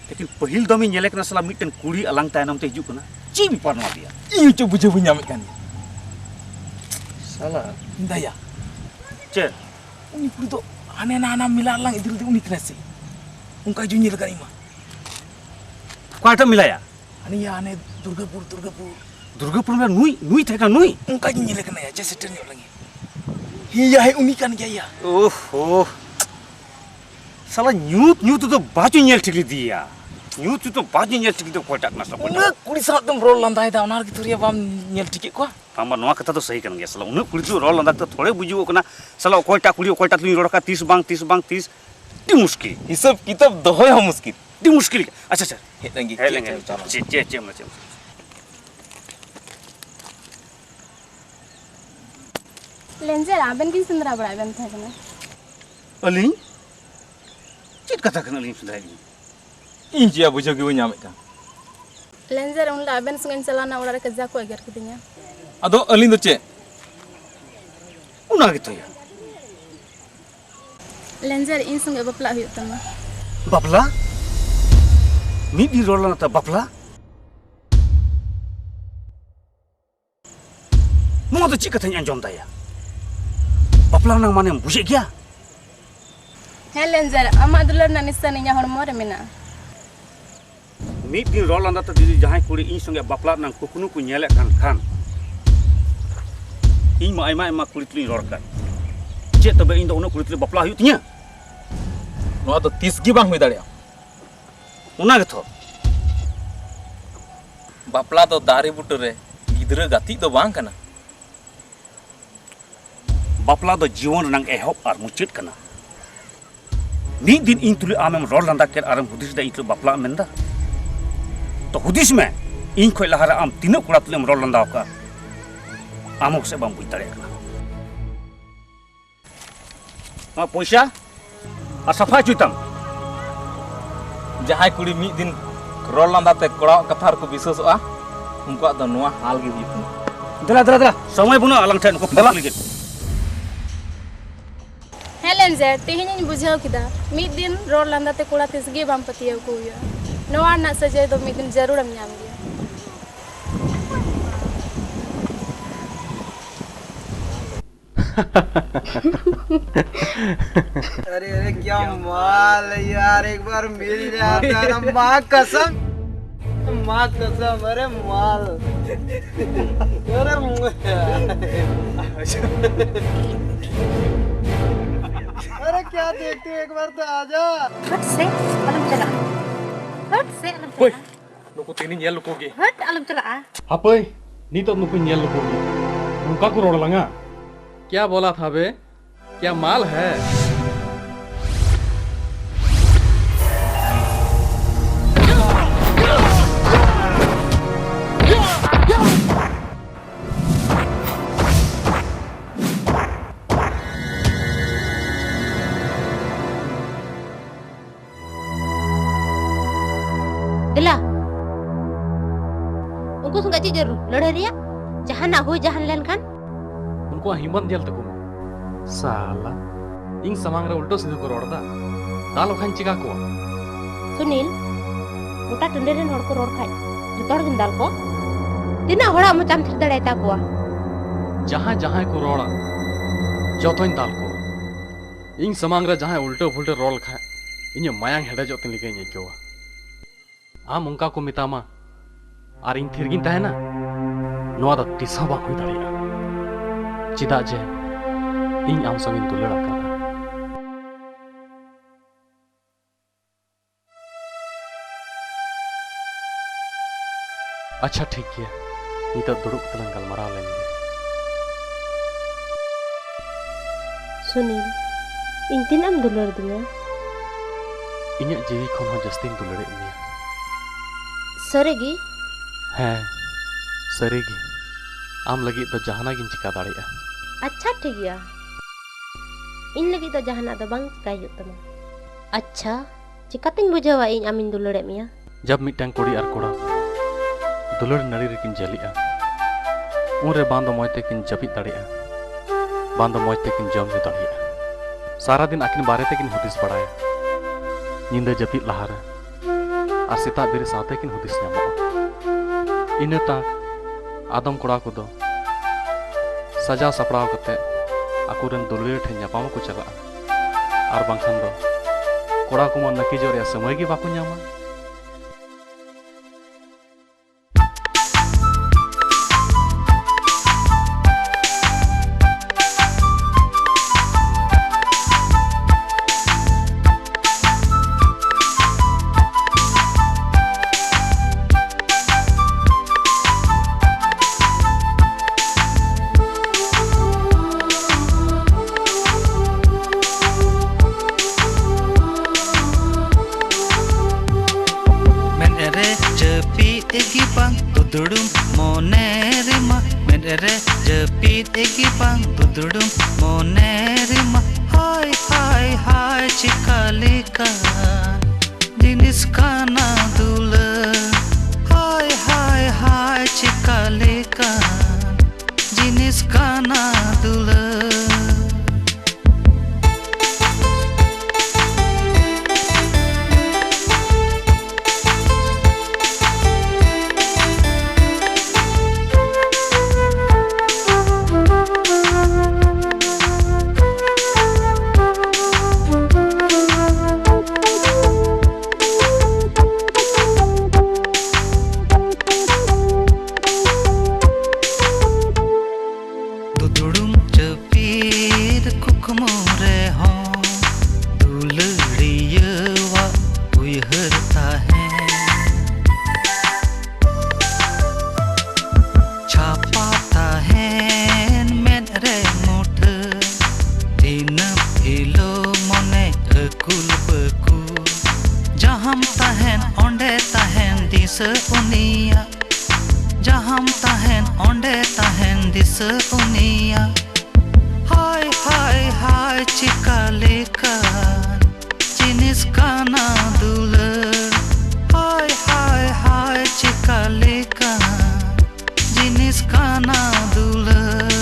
लेकिन पहिल दमी नेले कना साला मिटन कुड़ी अलंग तानम ते हिजू कना ची बिपार नमा दिया इ चो बुझे बुझ नाम कानी साला दया चे उनी कुड़ी तो आने ना ना मिला लंग इधर उनी कना से उनका जो नेल कानी मा क्वाटा मिलाया आने या आने दुर्गापुर दुर्गापुर में नुई थे का नुई उनका जो नेल कना या जैसे टर्न लंगे हिया है उनी कान क्या या ओहो साला न्यूत तो बाजू नेल ठिकली दिया न्यूत तो बाजू नेल ठिकली तो कोटा ना सब उना कुड़ी साथ तुम रोल लंदाय दा ओनार की तुरिया बाम नेल टिके को हम नवा कथा तो सही करन गया साला उन कुड़ी तो रोल लंदा तो थोड़े बुझियो कना साला कोटा कुड़ी कोटा तुनी रोडका 30 बांग 30 ती मुश्किल हिसाब किताब दोय हम मुश्किल ती मुश्किल अच्छा हे लंगी चे लेंजर आबन की सुंदरा बड़ा बन था अली चित कथा कन अली सुधाई इन चिया बुझो के ᱧᱟᱢ ᱮᱫ ᱠᱟᱱ लेंजर उन लाबेन संग चलाना ओड़ा रे कजा को एगर किदिया अदो अलिंग दो चे उना गे तोया लेंजर इन संग बपला हुई तमा बापला मिद दिन रोल ना बापला नो तो चिक कथाñ आंजम दाया बापला नang माने बुझे गया हे लेंजर अमा दुलर ना निस्सा निया हड़मो रे मेना मिद दिन रोल ना तो दीदी जहां कुड़ी इन संगे बापला नang कुकुनु को नेले खान इन मा आयमा कुड़ी तुलिं रोल का चे तबे इन दो उन कुड़ी तुलिं बापला हुई तिया नो तो 30 गी बांग हुई दाड़िया उना गे थो बापला तो दारे बुट रे गिदरा गाती तो बांग कना बापला दो जीवन रंग एहब और मुचित कना मिद दिन इन तुलिं आमेम रोल लंदा के आरम हुदिस दा इतु बापला मेंदा तो हुदिस में इन खोय लहारा आम तीनों कुड़ा तुलिं रोल लंदा का आमोक से बाम बुझ दाड़े कना मा पैसा आ सफा चुतम जहां कुड़ी मी दिन रोल लंदा ते कोड़ा कथार को विश्वासआ उनको दो नोआ हाल गे हुई दला समय बुना अलंग ठन को दला लिगे हे लेंजर तेहिन इन बुझाव किदा मिद दिन रोड लंदा ते कोड़ा तिसगे बाम पतिया को हुआ नोआ ना सजे दो मिद दिन जरूर हम नाम गया अरे अरे क्या माल है यार एक बार मिल जाता ना माँ कसम अरे माल अरे अरे क्या देखते हो एक बार तो आजा हट से अलम चला Woi, nuku tini nyel luku gi. हट अलम चला Apa? Ni तो nuku nyel luku gi. उनका को रोड लंगा। क्या बोला था बे? क्या माल है? दिला उनको संग ची जरूर लड़े रिया जहां ना हो जहां लेन खान उनको हिम्मत जल तक साला इन समांग रे उल्टो सीधे को रोड़दा दाल खान चिका को सुनील गोटा टंडे रेन हड़ को रोड खाय जतोड़ दिन दाल को तिना हड़ा मोचाम थिर दड़े ता को जहां जहां को रोड़ा जोतोइन दाल को इन समांग रे जहां उल्टो फुल्टो रोल खाय इन मायांग हेडे जोतिन लिके नेचोवा आम उनका को मितामा और इन थिरगिन तहना नोआ द तिसा बा हुई दाड़िया चिदा जे इन आम संगिन दुलड़ आका अच्छा ठीक है इत दुड़ुक तलंग गलमराव लेंगे सुनील इन तिनाम दुलड़ दिया इन जीवी खन हो जस्तिन दुलड़े मिया सरेगी हैं सरेगी आम लगी तो जहाना गिन चिका दाड़िया अच्छा ठीक गया इन लगी तो जहाना तो बांग चिकाय तमा अच्छा चिकातिन बुझावा इन आमिन दुलड़े मिया जब मिटन कुड़ी और कोड़ा दुलड़ नड़ी रेकिन जलिया उनरे बांधो मोयते किन जपित दाड़िया बांधो मोयते किन जम नु दाड़िया सारा दिन आकिन बारे ते किन हुदिस पड़ाया निंदा जपित लहारा और सेता बेरे साथे किन हुदिस ᱧᱟᱢᱚᱜᱼᱟ इने ताक आदम कोड़ा को दो सजा सपड़ाव कते अकुरन दुलड़े ठे ᱧᱟᱯᱟᱢ को चलाआ और बांखान दो कोड़ा को मन नकी जोरिया समय गी बाको ᱧᱟᱢᱟ Tududum monerima Menere jepit egi bang Tududum monerima Hai hai hai cikalika Dinis जिनिस काना दुलार हाय हाय हाय चिका लेकान जिनिस काना दुलार जहां तहन ओंडे तहन दिस उनिया हाय हाय हाय चिका लेकान जिनिस काना दुलार हाय हाय हाय चिका लेकान जिनिस काना दुलार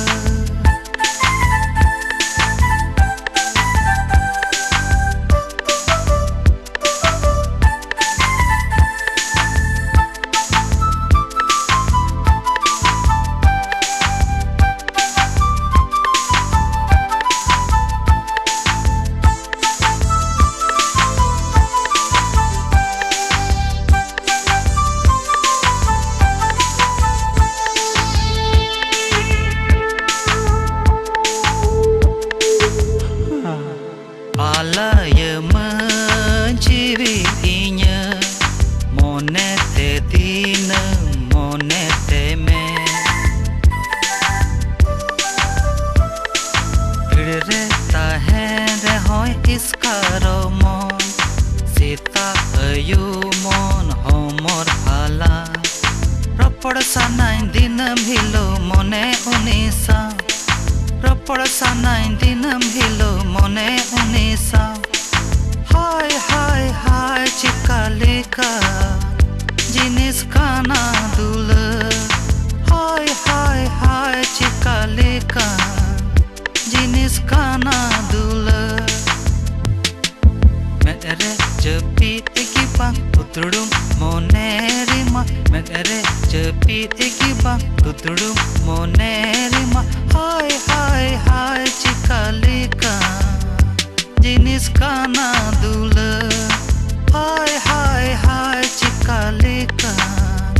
जिनिस काना दुलार हाय हाय हाय चिका लेकान जिनिस काना दुलार मेरे जपीत की बात उतड़ूं मोने रिमा मेरे जपीत की बात उतड़ूं मोने रिमा हाय हाय हाय चिका लेकान जिनिस काना दुलार हाय हाय हाय चिका लेकान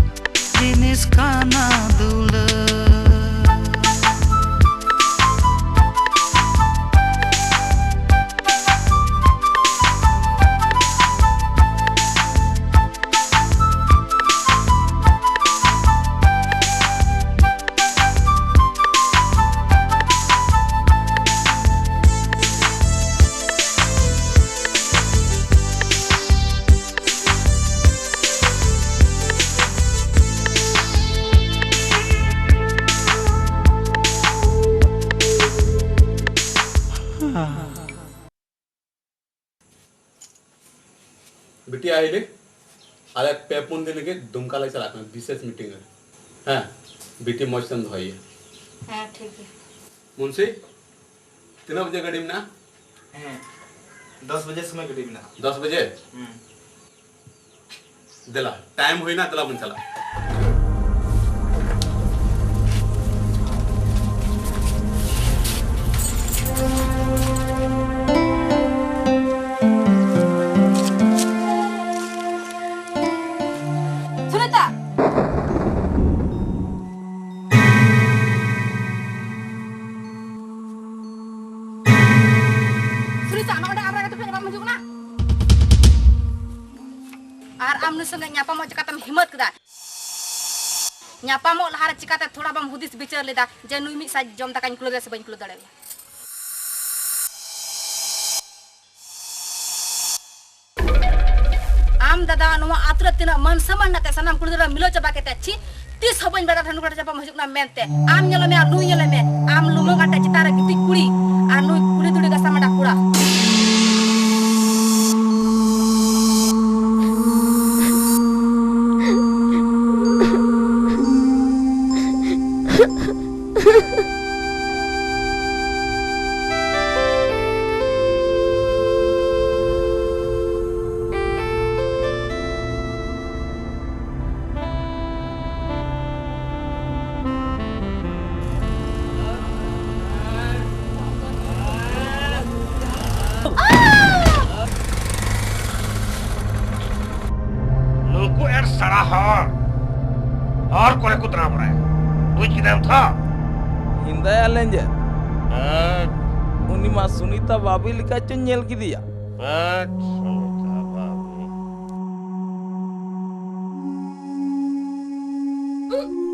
जिनिस काना दुलार बिटी आइले आले पे पुन दिन के दुमका ले चला विशेष मीटिंग है हां बिटी मौसम धोई हां ठीक है मुंशी कितना बजे गाड़ी में ना 10 बजे समय गाड़ी में ना 10 बजे दिला टाइम हुई ना दिला मन चला संगे ᱧᱟᱯᱟᱢ ᱪᱤᱠᱟᱛᱮᱢ ᱦᱤᱢᱢᱟᱹᱛ ᱠᱮᱫᱟ ᱧᱟᱯᱟᱢᱚᱜ ᱞᱟᱦᱟᱨᱮ ᱪᱤᱠᱟᱛᱮ ᱛᱷᱚᱲᱟ ᱵᱟᱢ ᱦᱩᱫᱤᱥ ᱵᱤᱪᱟᱹᱨ ᱞᱮᱫᱟ ᱡᱮ ᱱᱩᱭ ᱢᱤᱫ ᱥᱟᱡ ᱡᱚᱢ ᱫᱟᱠᱟᱧ ᱠᱩᱞᱟᱹ ᱥᱮ ᱵᱟᱹᱧ ᱠᱩᱞᱟᱹ ᱫᱟᱲᱮᱭᱟᱜᱼᱟ ᱟᱢ ᱫᱟᱫᱟ ᱱᱚᱣᱟ ᱟᱛᱨᱟ ᱛᱤᱱᱟᱹᱜ ᱢᱟᱱ ᱥᱚᱢᱟᱱ ᱱᱟᱛᱮ ᱥᱟᱱᱟᱢ ᱠᱩᱲᱤ ᱫᱚ ᱢᱤᱞᱟᱹ ᱪᱟᱵᱟ ᱠᱮᱛᱮ ᱪᱤ ᱛᱤᱥ ᱦᱚᱸ ᱵᱟᱹᱧ ᱵᱟᱰᱟᱭ ᱛᱟᱦᱮᱱ ᱱᱩᱠᱩ ᱪᱟᱯᱟᱢ ᱦᱤᱡᱩᱜ ᱠᱟᱱᱟ ᱢᱮᱱᱛᱮ ᱟᱢ ᱧᱮᱞ ᱢᱮ ᱱᱩᱭ ᱧᱮᱞ ᱢᱮ ᱟᱢ ᱞᱩᱢᱟᱹᱝ ᱟᱴᱮ ᱪᱮᱛᱟᱱ ᱨᱮ ᱜᱤᱛᱤᱡ ᱠᱩᱲᱤ ᱟᱨ ᱱᱩᱭ ᱠᱩᱲᱤ ᱫᱩᱲᱤ ᱜᱟᱥᱟ ᱢᱟᱰᱟ ᱠᱚᱲᱟ सड़ा हॉर और कोले कुतरा पड़ा है बुझ के नाम था हिंदा लेंजे उनी मा सुनीता बाबी लिखा चो नेल की दिया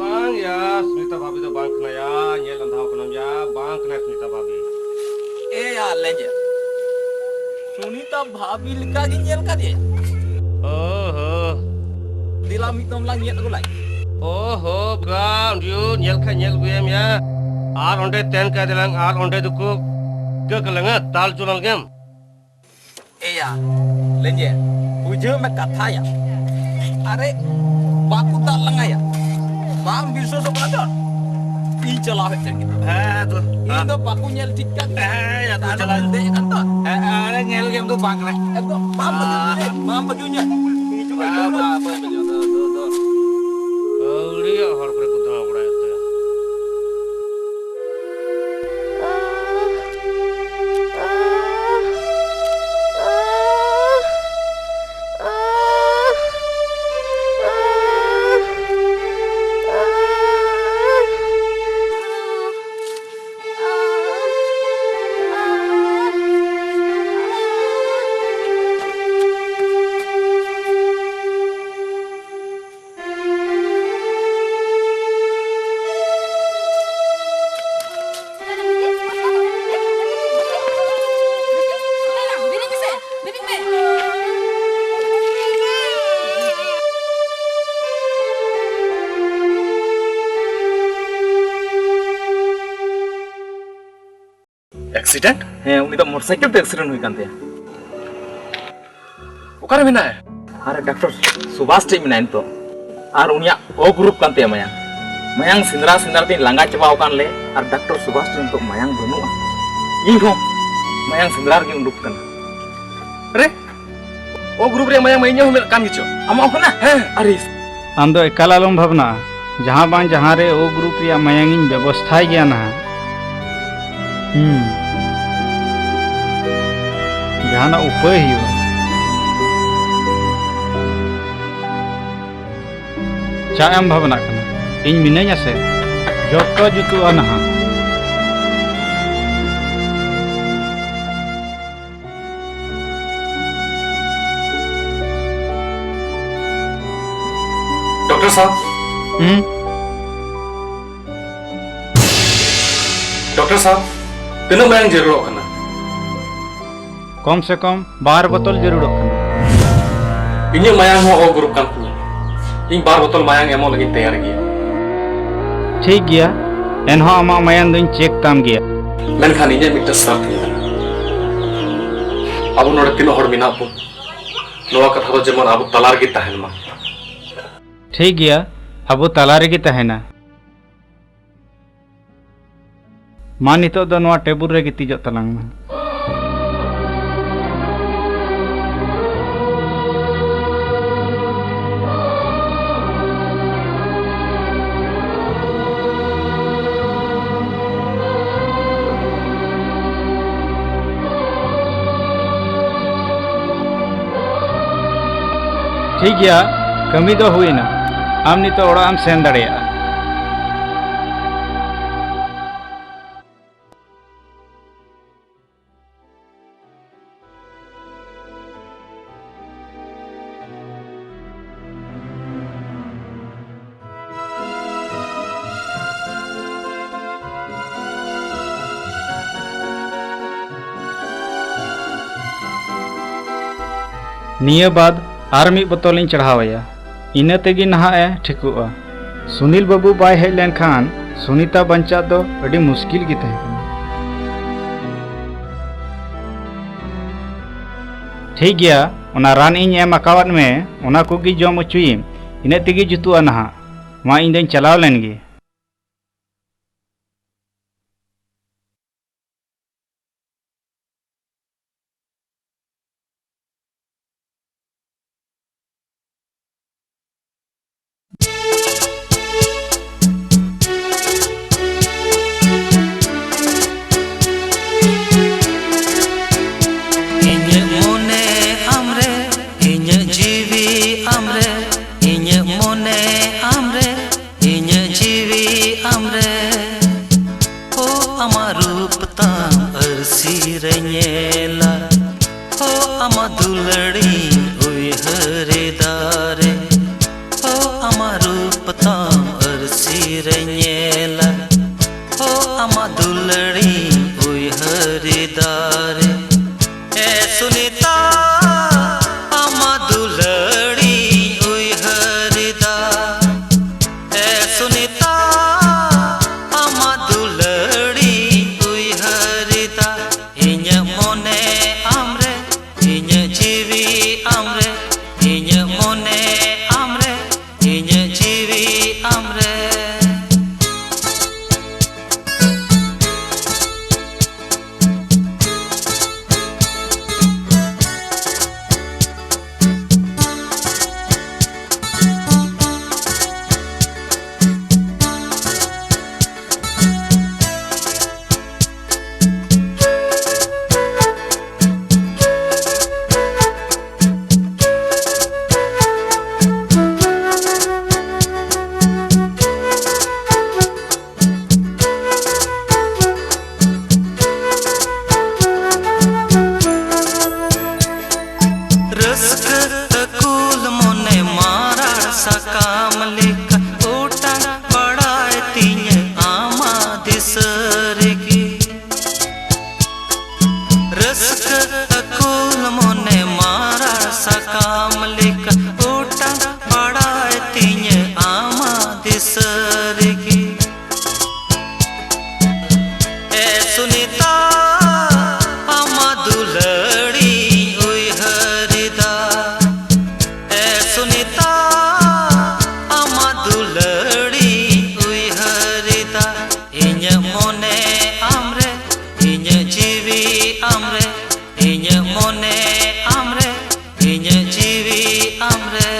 bang ya Sunita Babi do bang kena ya nyel andhau kena ya bang kena Sunita Babi ए यार लेंजे सुनीता भाभी लिखा की नेल का दिया oh दिला मितम ला nyet aku lai oh bang dia nyel ka nyel gue ya ar onde ten ka delang ar onde duku ke kelenga tal julal gem ए यार लेंजे बुझे मैं कथा या अरे Baku tak langa ya bang bisa sebenarnya ih celah gitu tuh itu baku nyel tiket ya tuh celah deh kan tuh ada nyel game tuh bang nih gua mam bajunya ini juga apa tuh dia harus berikutan apa itu accident है उनी तो motorcycle पे accident हुई कांते ओकारे मिना है अरे doctor Subhash टे मिना तो और उनिया ओ ग्रुप कांते मयांग मयांग सिंदरा तीन लांगा चबाव कान ले और डॉक्टर सुभाष टे तो मयांग बनुआ इन हो मयांग सिंदरा के उडुक कना अरे ओ ग्रुप रे मयांग मइnya हुमेल कान गिचो अमा कना है अरे आम दो एकाल आलम भावना जहां बां जहां रे ओ ग्रुप रे मयांग इन व्यवस्था गया ना जहां उपाय हुआ चाएम भावना कना इन मिनाया से जतो जुतु अनहा डॉक्टर साहब डॉक्टर साहब तीन मयांग जरूर कना कम से कम 12 बोतल जरूर रखना इन्हें मयांग हो ओ ग्रुप कान इन 12 बोतल मयांग एमो लगी तैयार गया ठीक गया एनहो आमा मयांग दिन चेक ताम गया मेनखान इन्हें मिट्टा साथ अब नोड़े तीनों हड़ मिना बो नोआ कथा तो जेमन अब तलार की तहन मा ठीक गया अब तलार की तहना मा नितो दो नोआ टेबुल रे गिती जो तलांग में ठीक गया कमी तो हुई ना आम नी तो ओड़ा आम सेन दड़िया निये बाद आर मी बोतल चढ़ावाया इना तेगी नहा ठिकुआ सुनील बाबू बाय हेज लेन खान सुनीता बंचा दो अड़ी मुश्किल की तहे ठीक गया ओना रान इन एम अकावत में ओना कोगी जम अचुईम इना तेगी जुतुआ नहा मा इन दिन चलाव लेनगे Iñe mone amre, iñe jivi amre, iñe sakam leka utang badai tinya ama disarigi raska akul mone mara sakam leka utang badai tinya ama disarigi sunita ama duladi oi harida sunita ama duladi oi harida inya mone amre inya jiwi amre inya mone amre inya jiwi amre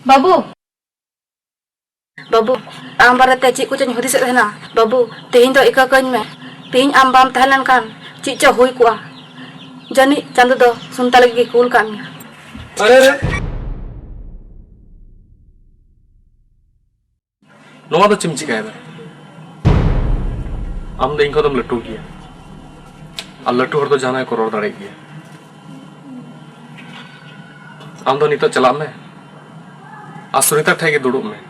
बाबू बाबू आम बारते ची कुछ हुदी से रहना बाबू तेहिं दो इका कñ में तेहिं आम balm तहलन कान ची च हुई कुआ जानी चंद दो सुनता लगी कूल कान अरे रे नोवा तो चिमची का है आम दो इनको तुम लट्टू किया और लट्टू हर तो जाना है करोड़ दाड़े किया आम तो नीता चला में सुनीता ठेके दुड़ुब में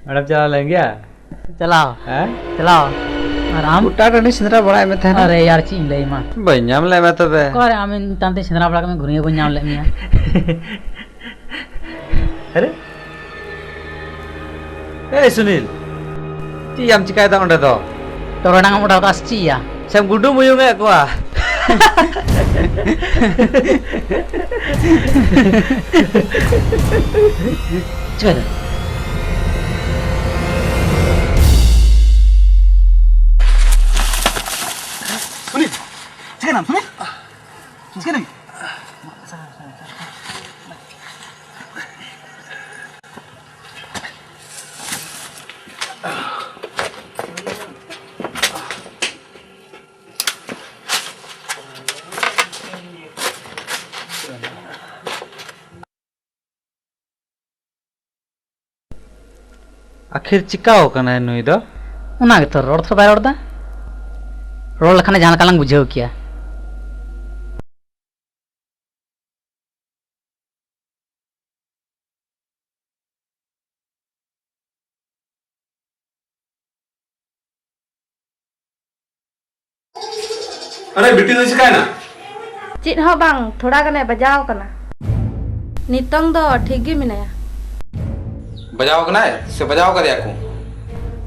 मैडम चला लेंगे चलाओ चलाओ आराम उटा टनी सिंदरा बड़ा में थे अरे यार ची ले मा बन्याम ले मैं तबे करे आमिन तांते सिंदरा बड़ा में घुरिए बन्याम ले मिया अरे ए सुनील ची आम चिकाय ता ओंडे दो तोरना मोटा कास ची या sam gudu muyung e gua coba Sunil, sekarang Sunil, sekarang. आखिर चिकाओ कना नुई दो उना के तो रोड तो बाय रोड दा रोड लखने जान कालंग बुझाव किया अरे बिट्टी तो चिकाय ना चित हो बांग थोड़ा गने बजाव कना नितंग दो ठीक गी मिनाया बजाओ कना है से बजाओ कर याकू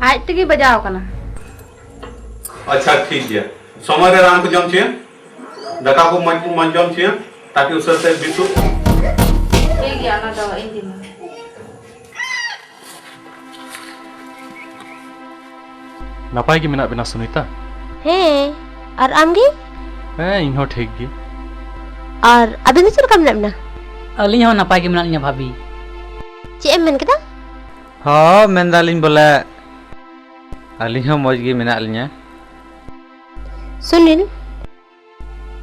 आज तक ही बजाव कना अच्छा ठीक है समय राम को जम छिए दका को मन जम छिए ताकि उससे से बितु ठीक है ना दो इन दिन नपाय की मिना बिना सुनीता हे और आमगी इनहो ठीक गी और अबिन चल कम ना अली हो नपाय की मिना भाभी चे मन केदा हाँ मेंदालिन बोले अली हो मौज गी मिना लिया सुनील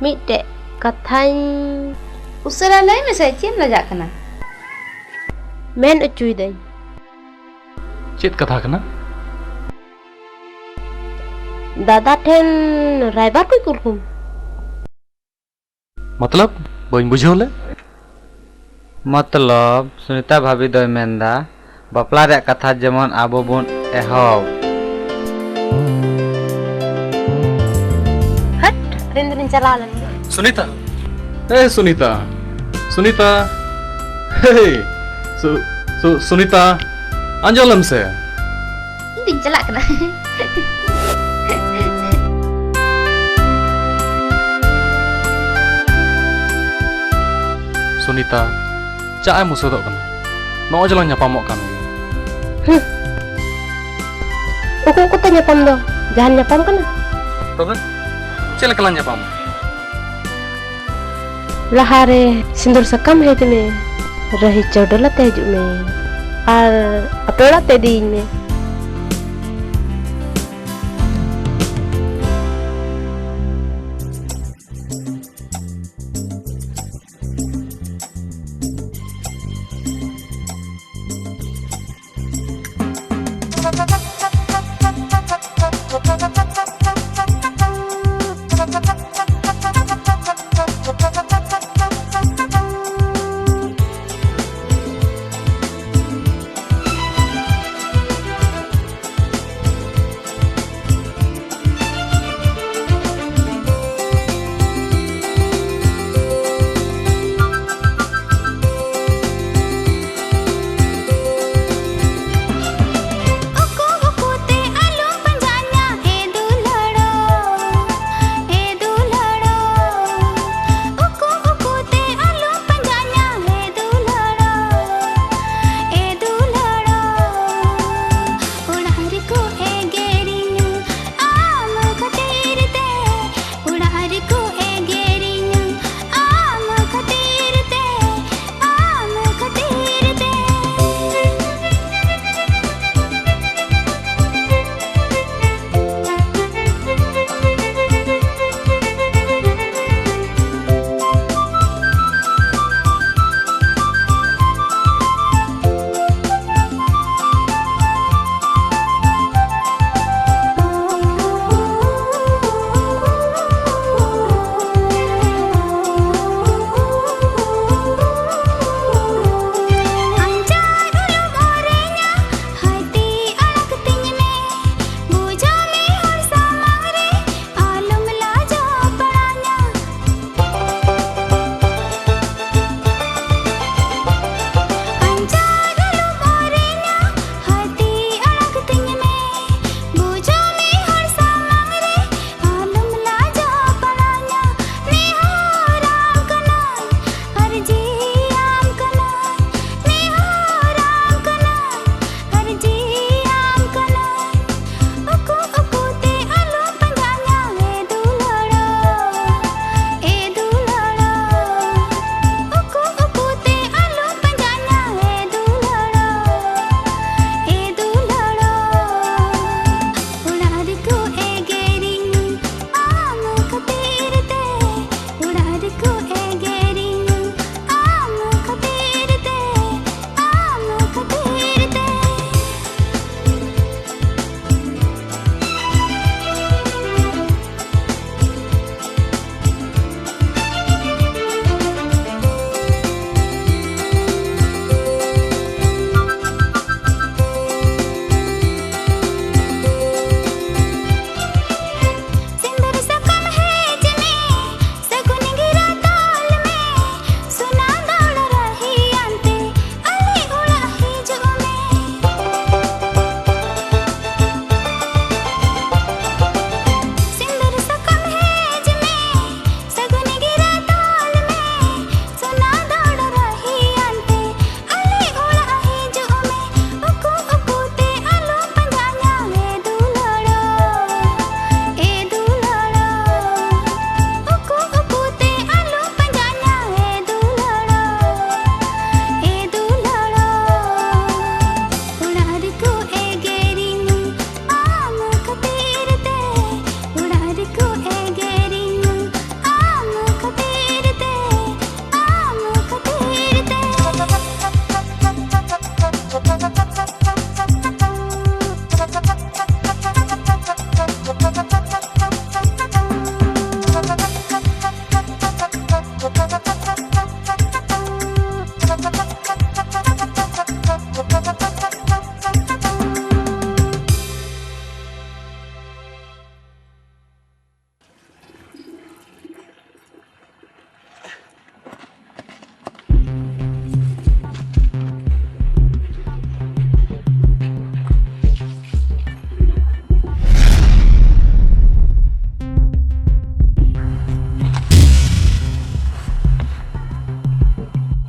मिटे कथाई उसरा लय में से चेम लजा कना मेन उचुई दई चेत कथा कना दादा ठेन रायबार कोई कुलकुम मतलब बइन बुझौले मतलब सुनीता भाभी दो मेंदा बापला रे कथा जेमन आबो बोन एहब हट रिंद्रिन चला लन सुनीता सुनीता सुनीता सुनीता अंजलम से दिन चला कना सुनीता चाय मुसदो कना नो जला nyapamok kan uku ko tanya pam do jangan nyapam kana tobe chela kala nyapam lahare sindur sakam hai teme rahi chodola teju me ar apola te din me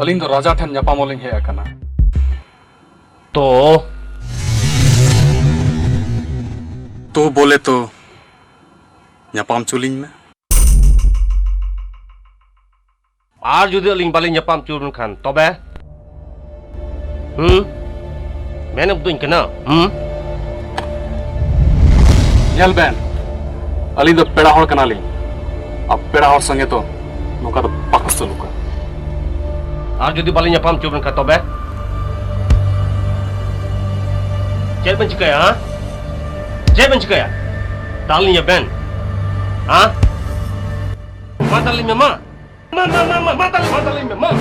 अलिंग दो राजा ठन ᱧᱟᱯᱟᱢᱚᱞᱤᱧ ᱦᱮᱡ ᱟᱠᱟᱱᱟ। तो बोले तो ᱧᱟᱯᱟᱢ ᱪᱩᱞᱤᱧ ᱢᱮ। आर जुदी अलिंग बालिंग ᱧᱟᱯᱟᱢ ᱪᱩ खान तबे मैंने बुद्ध इनके ना ᱧᱮᱞ ᱵᱮᱱ अलिंग दो पेड़ा हॉर कनालिंग अब पेड़ा हॉर संगे तो नोका तो बाको सलूका। आर जुदी बालिंग ᱧᱟᱯᱟᱢ ᱪᱩ खान तबे चेक बन चिकाया हाँ चेक बन चिकाया डालनी है बैन हाँ माँ डालनी में माँ डालनी में माँ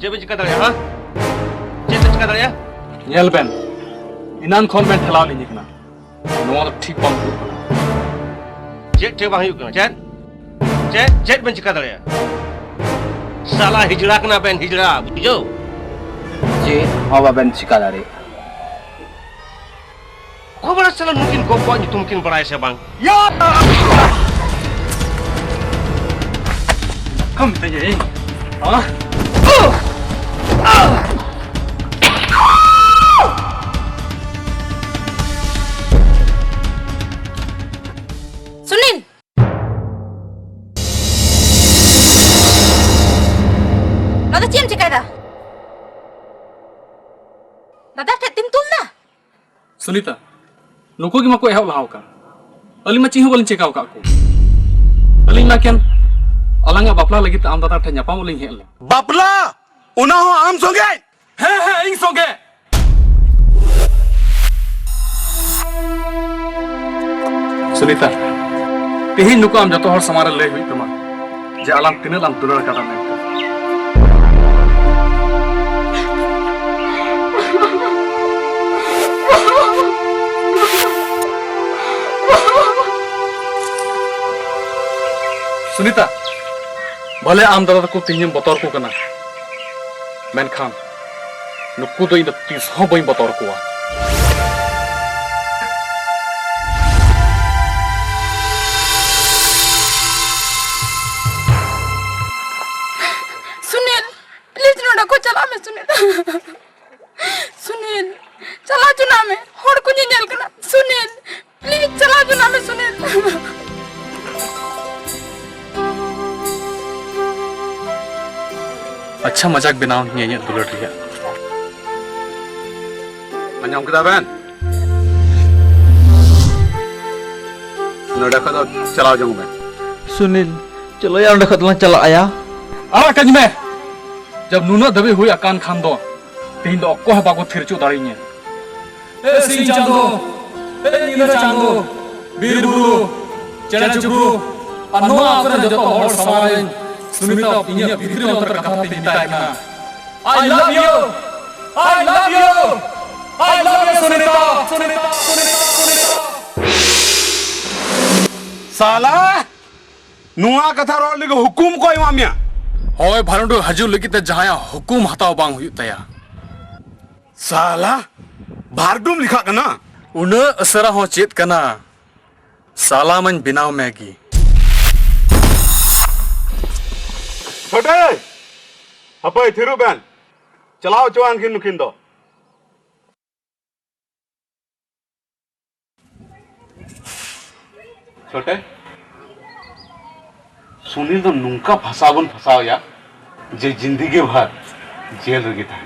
चेक बन चिका दरिया हाँ चेक बन चिका दरिया ᱧᱮᱞ ᱵᱮᱱ इनान खन में ठेलाव लिंजी कना नोआ तो ठीक बांग हुई कना चेक ठेक बांग हुई कना चेक बन चिका दरिया साला हिजड़ा कना बेन हिजड़ा बुझो जे हवा बेन चिका दारे को बड़ा साला मुमकिन को पानी तुमकिन बड़ा ऐसे बांग या कम ते ये हां सुनील दादा चेम चिकायदा दादा ठे तिम तुम ना सुनीता नुको की मको एहब लाव का अली मा चिहो बलिन चेकाव का को अली मा केन अलंगा बापला लगी त आम दादा ठे ᱧᱟᱯᱟᱢ लिंग हेल बापला उना हो आम सोगे हे इंग सोगे सुनीता तेही नुको आम जतो हर समारे ले हुई तमा जे आलाम तिना लाम तुलर काटा में सुनीता भले आम दादा को तीन बतौर को कना मेनखान नुकु दो इन तीस हो बई बतौर को सुनील प्लीज नोडा को चला में सुनील सुनील चला चुना में होड़ को ᱧᱮᱧᱮᱞ कना सुनील प्लीज चला चुना में सुनील अच्छा मजाक बनाओ ये दुलट रिया अंजाम कदा बेन नोडा कदा चलाओ जाऊं मैं सुनील चलो यार उन्हें खतला चला आया आला कज में जब नुना दबे हुई अकान खान दो तीन दो को बाको थिरचू दाड़ीने ए सिंह चांदो ए नीला चांदो बीरबुरु चेड़चुबु अनुआ अपने जतो हर समारेन सुनीता इन्या भितरी अंतर कथा तिंताय ना I love you Sunita Sunita Sunita साला नुआ कथा रोड लगे हुकुम को इमामिया होय भारंडो हजू लगिते जहाया हुकुम हताव बांग हुई तया साला भारडुम लिखा कना उन असरा हो चेत कना साला मन बिनाव मैगी छोटे हपय थिरु बेन चलाओ चवान किन नुकिन दो छोटे सुनील तो नुंका फसावन फसाओ या जे जिंदगी भर जेल रगी था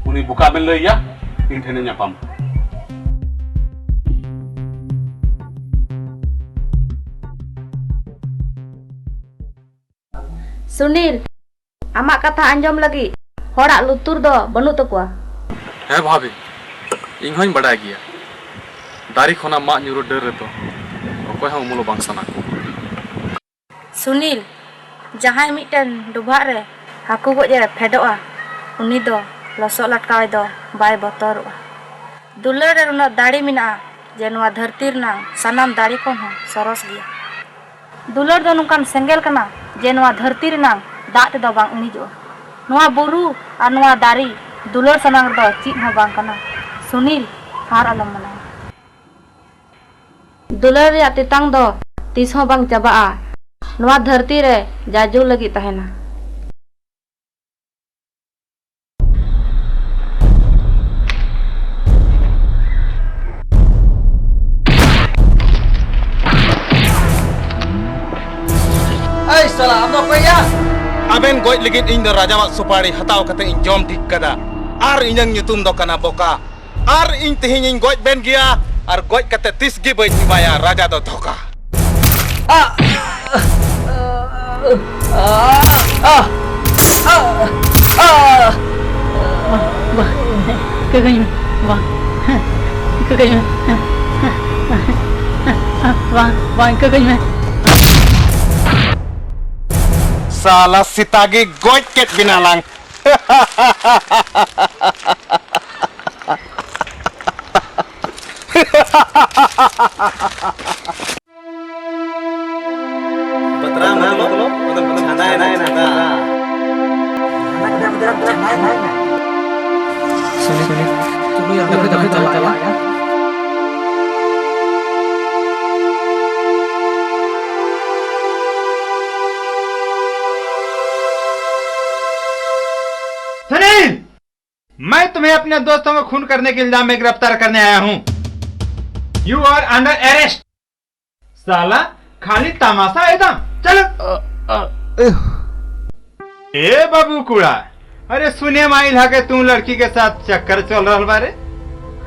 उन्हीं बुका में ले या इन ठेने ᱧᱟᱯᱟᱢ सुनील आमा कथा आंजम लगी होड़ा लुतुर दो बनु तकुआ है भाभी इन होइन बड़ा गया दारी खोना मा न्यूरो डर रे तो अकोय हम मुलो बांग सना सुनील जहां मिटन डुबा रे हाकू गजे फेडोआ उनी दो लसो लटकाय दो बाय बतरोआ दुलर रे उना दाड़ी मिना जे नवा धरती रना सनाम दाड़ी को सरस गया दुलर दो नुकान सेंगेल कना जे नवा धरती रना दाग ते दो बांग उनिजो नवा बुरु और नवा दारी दुलर सनांग दो चीज हो बांग कना सुनील हार आलम मना दुलर रे तितांग दो तीस हो बांग चाबा नवा धरती रे जाजू लगी तहना Salam apa ya? Aben goj ligit ing do raja mak supari hataw kata ing jom dik kada. Ar inyang nyutum do kana boka. Ar ing tihin ing goj ben gia. Ar goj kata tis gi bai baya raja do thoka. Salah sitagi goj ket binalang. Beterang na lo, betul-betul nada. Suni, tunggu yang telah ya. Sunil, मैं तुम्हें अपने दोस्तों को खून करने के इल्जाम में गिरफ्तार करने आया हूँ। You are under arrest. साला खाली तमाशा एकदम। चलो। ए बाबू कुड़ा, अरे सुने माइल है कि तू लड़की के साथ चक्कर चल रहा बारे।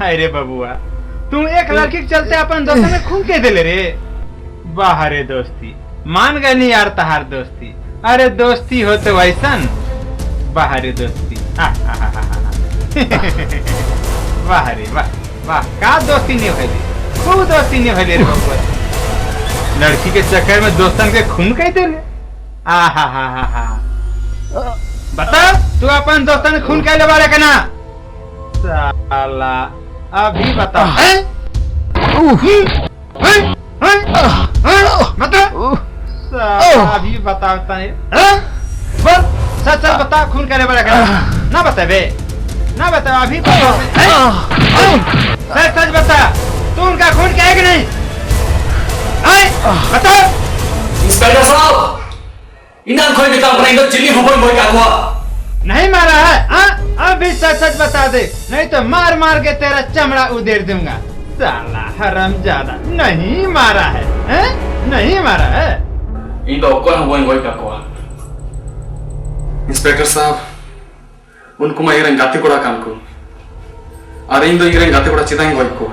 अरे बाबुआ, तू एक लड़की के चलते अपन दोस्तों में खून के दिले रे। बाहरे दोस्ती मान गए नहीं यार तहार दोस्ती। अरे दोस्ती हो तो वैसन बाहरी दोस्ती। वाह रे वाह वाह, का दोस्ती नहीं भैली, खूब दोस्ती नहीं भैली रे बाबू। लड़की के चक्कर में दोस्तन के खून कह दे रे। बता तू अपन दोस्तन खून कह ले वाले ना साला, अभी बता। बता साला, अभी बताता है। बोल सच सच बता, खून करे बड़ा ना बता बे, ना बता अभी बता। सच सच बता, तू उनका खून क्या है कि नहीं? बता। इंस्पेक्टर साहब, इन्हें कोई भी काम करेंगे चिल्ली फुफड़ कोई क्या हुआ? नहीं मारा है? अभी सच सच बता दे, नहीं तो मार मार के तेरा चमड़ा उधेड़ दूंगा। साला हरामजादा, नहीं मारा है, नहीं मारा है। इन तो कौन कोई क्या हुआ? इंस्पेक्टर साहब, उनको मैं इरें गाती कोड़ा काम को, अरे इन दो इरें गाती कोड़ा चिताएं गोई को।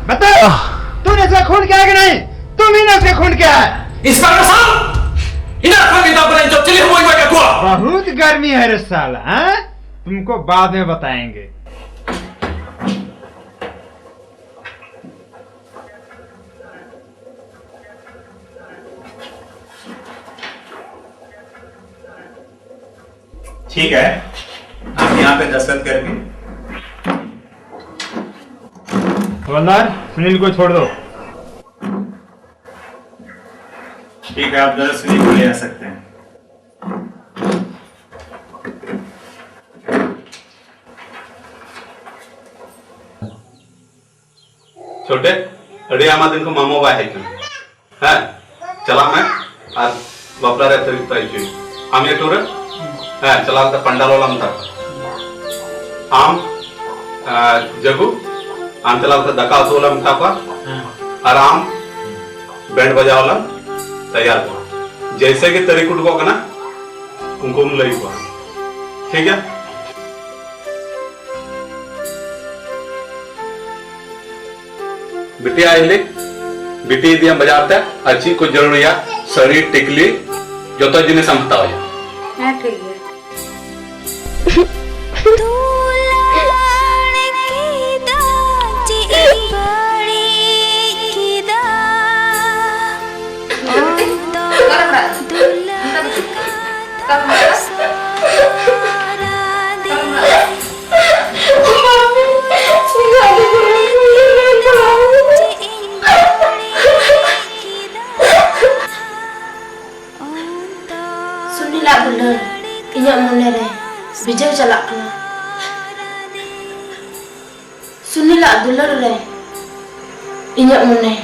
बता, तूने इसका खून किया है कि नहीं? तुम ही ने इसका खून किया है। इंस्पेक्टर साहब, इन्हें खून किया पर जब चिल्ली हुई क्या हुआ? बहुत गर्मी है रे साला, हैं? तुमको बाद में बताएंगे। ठीक है, आप यहाँ पे दस्तखत करके हवलदार सुनील को छोड़ दो। ठीक है, आप जरा सुनील को ले आ सकते हैं। छोटे अड़ी आमा दिन को मामो बाय है क्यों? है चला मैं आज बापला रे तरीक ताई क्यों? हम ये टूर है चला तो पंडाल वाला मत आम जगू आम चला तो दका वाला मत आराम बैंड बजा वाला तैयार हुआ जैसे कि तरीक उठ को ना उनको लई हुआ। ठीक है, बिटिया आइले बिटी दिया बाजार ते अच्छी को जरूरी है सरी टिकली जो तो जिन्हें समझता हो। हाँ ठीक है। Sunilah dular re. Inyak mone.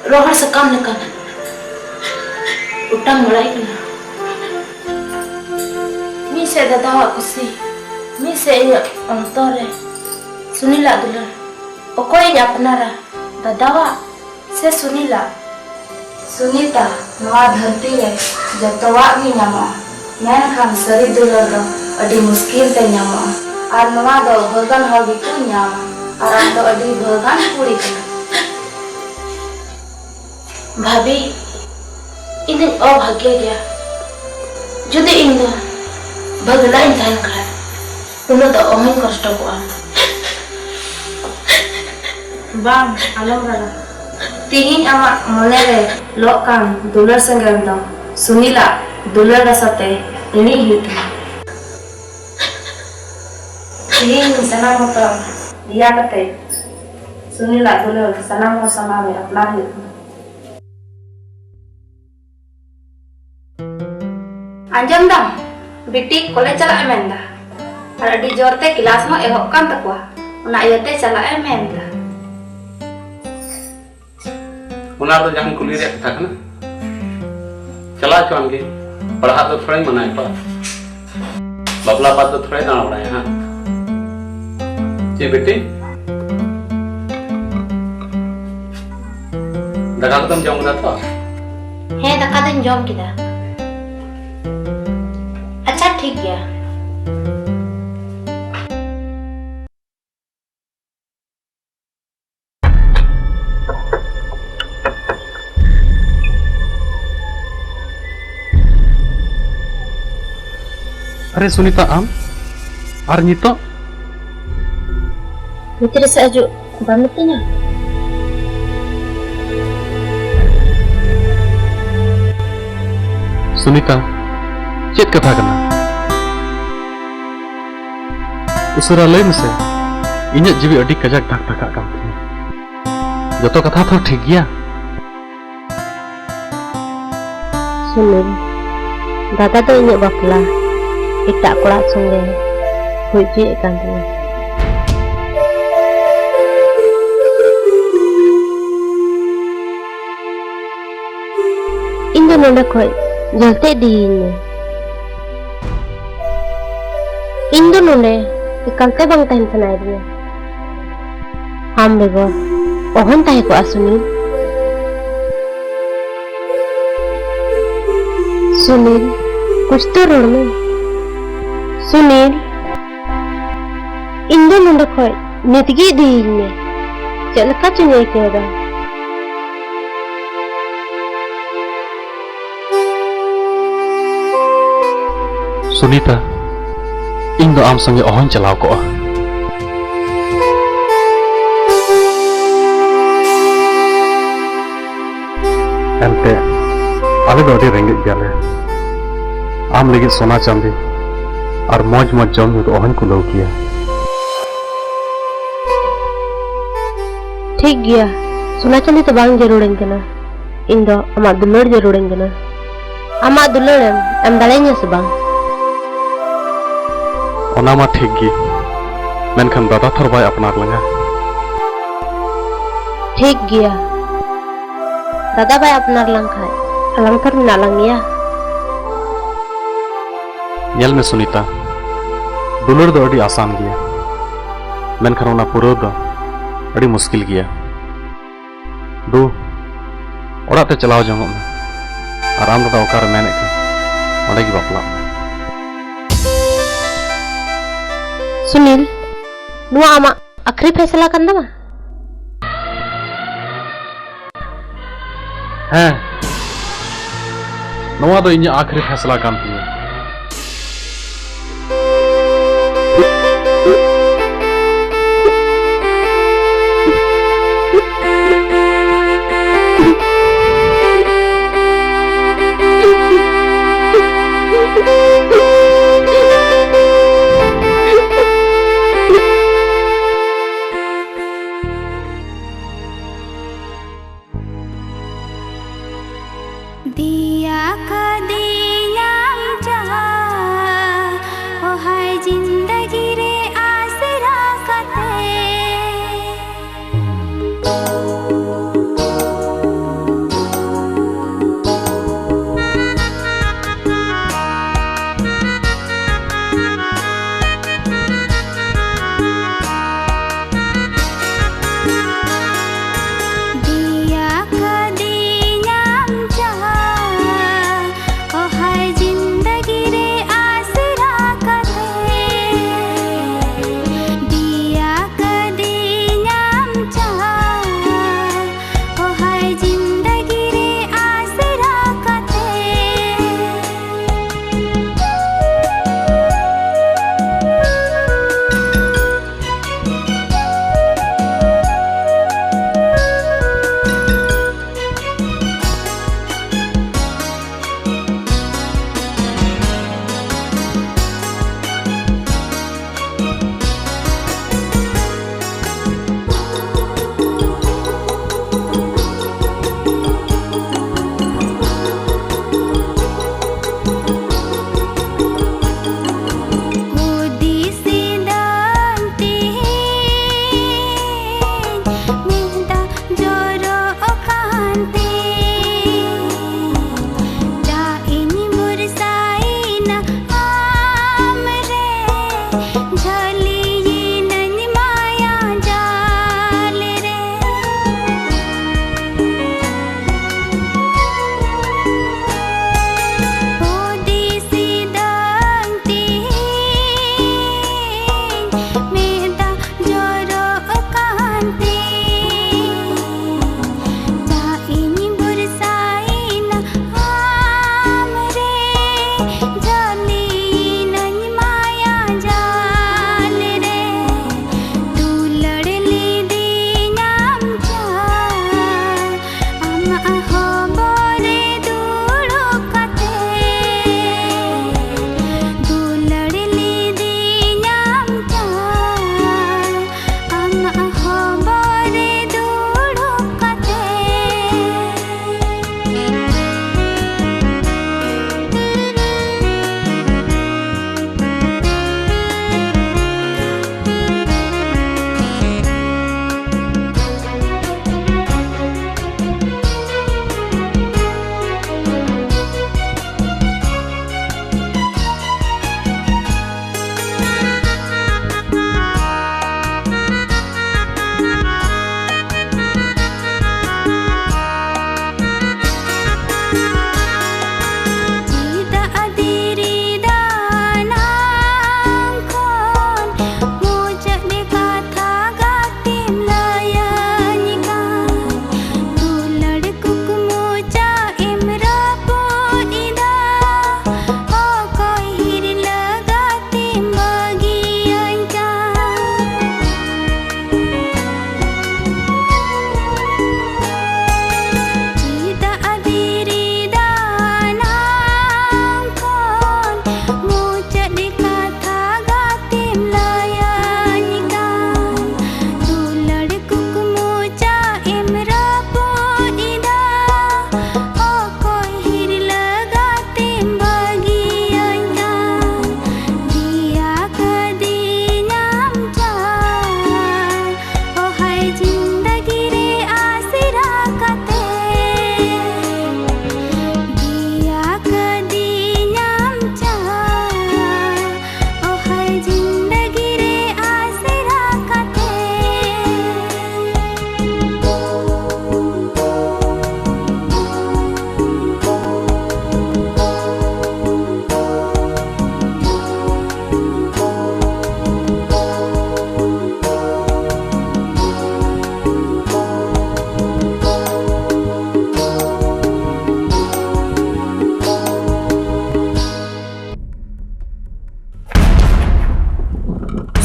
Rohar sakam lekan. Utang mulai kena. Mi se dadawa kusi. Mi se inyak antore. Sunilah dular. Okoy inyak penara. Dadawa se Sunilah. Sunita noa dharti re jatowa gi nyamo. Menkhan sari dular do adi muskil te nyamo. Ar noa do bhagan hor gi ku nyama. Ar am do adi bhagan puri kana. Bhabi ini अभाग्य गया जुदि इन दो बगला इन थान खाए उन्हें तो अहम कष्ट को बाम आलम रहा तीन आमा मने रे लोकान दुलर संगम दो सुनीला दुलर रसते इन्हीं हित तीन सनाम होता दिया करते सुनीला दुलर सनाम हो समा में अपना हित Anjam dam, bitik kolej cala emenda. Ada di jorte kelas mau ehokkan takwa. Una ayate cala emenda. उनार तो जहाँ कुली रे था ना चला चुन के पढ़ा तो थोड़ा ही मनाए पर बबला बात तो थोड़ा ही दाना बढ़ाए हाँ जी बेटी दगा तो तुम जाऊँगा तो है दगा तो जॉम किधर अच्छा ठीक गया अरे सुनीता आम और नितो मित्र से अजु बमतिnya सुनीता चेत कथा करना उसरा लय मसे इन्या जीवी अडी कजाक ढाक ढाका काम थी जतो कथा तो ठीक गया सुनिल दादा तो इन्या बापला इटा कोड़ा संगे हुई जी kan tu Indo nanda khoi jalte diine Indo none ikalte bang tahan sanai dia ham bego ohon tahe ko asuni Sunil कुछ तो रोड में सुनील इंदो नंद खोय नितगी दील में चलका चुने केदा सुनीता इंदो आम संगे ओहन चलाव को एंते आले दो अडी रेंगे गयाले आम लगे सोना चांदी और मौज मौज जम तो ओहन को लो किया ठीक गया सोना चांदी तो बांग जरूरन कना इंदो अमा दुलड़ जरूरन कना अमा दुलड़ एम दालेnya से बांग ओना मा ठीक गी मेनखान दादा थर बाय अपनार लंगा ठीक गया दादा बाय अपनार लंखा अलंकार ना लंगिया नेल में सुनीता दुलड़ दो अड़ी आसान गया मेनखान ओना पूरा दो अड़ी मुश्किल गया दो ओड़ा ते चलाव जंगो में आराम दादा ओकार मेने के ओडे की बापला सुनील नुआ आमा आखिरी फैसला करना मा हैं नुआ दो इन्हें आखिरी फैसला काम किया दिया का दिया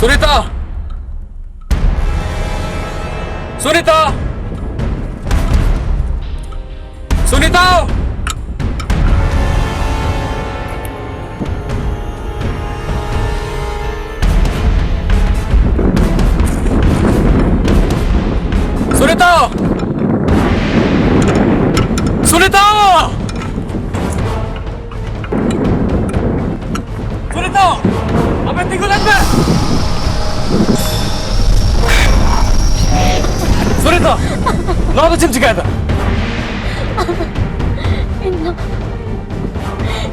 सुनीता सुनीता सुनीता सुनीता सुनीता सुनीता अबे tinggalin be सुनीता नो तो चिम चिकाया था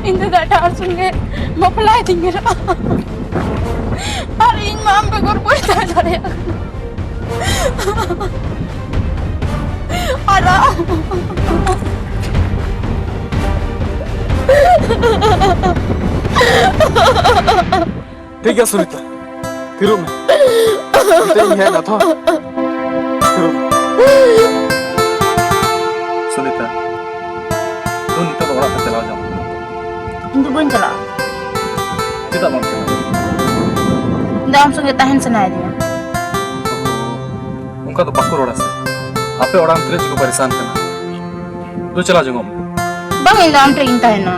इन्हें डाटा और सुनने मपलाए दिंगे रा और इन माम पे गोर कोई था जा रहे आला ठीक है सुनीता फिरो मैं तेरी है ना था सुनीता तू नीता बड़ा पे चला जाओ इंदु बन चला kita bang chala दाम संगे tahan senai dia उनका तो बाको रोड़ा से आपे ओड़ा अंतरे जी को परेशान करना तो चला जाऊंगा bang Indu am train tahan ना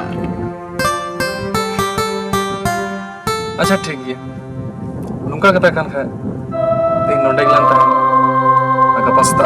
अच्छा ठीक है नुका कथा कान खा तीन नोंडे गिलान ताहेना agak pasta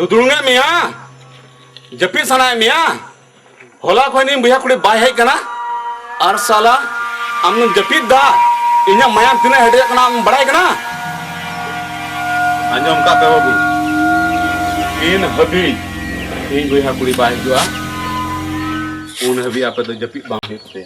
दुदुंगा मिया जपी सना मिया होला खोनी बुया कुड़ी बाय है कना आर साला हमने जपी दा इन्या माया तिना हेडे कना हम बड़ाई कना अंजम का पे बाबू इन हबी इन बुया कुड़ी बाय जुआ उन हबी आपे तो जपी बांग होते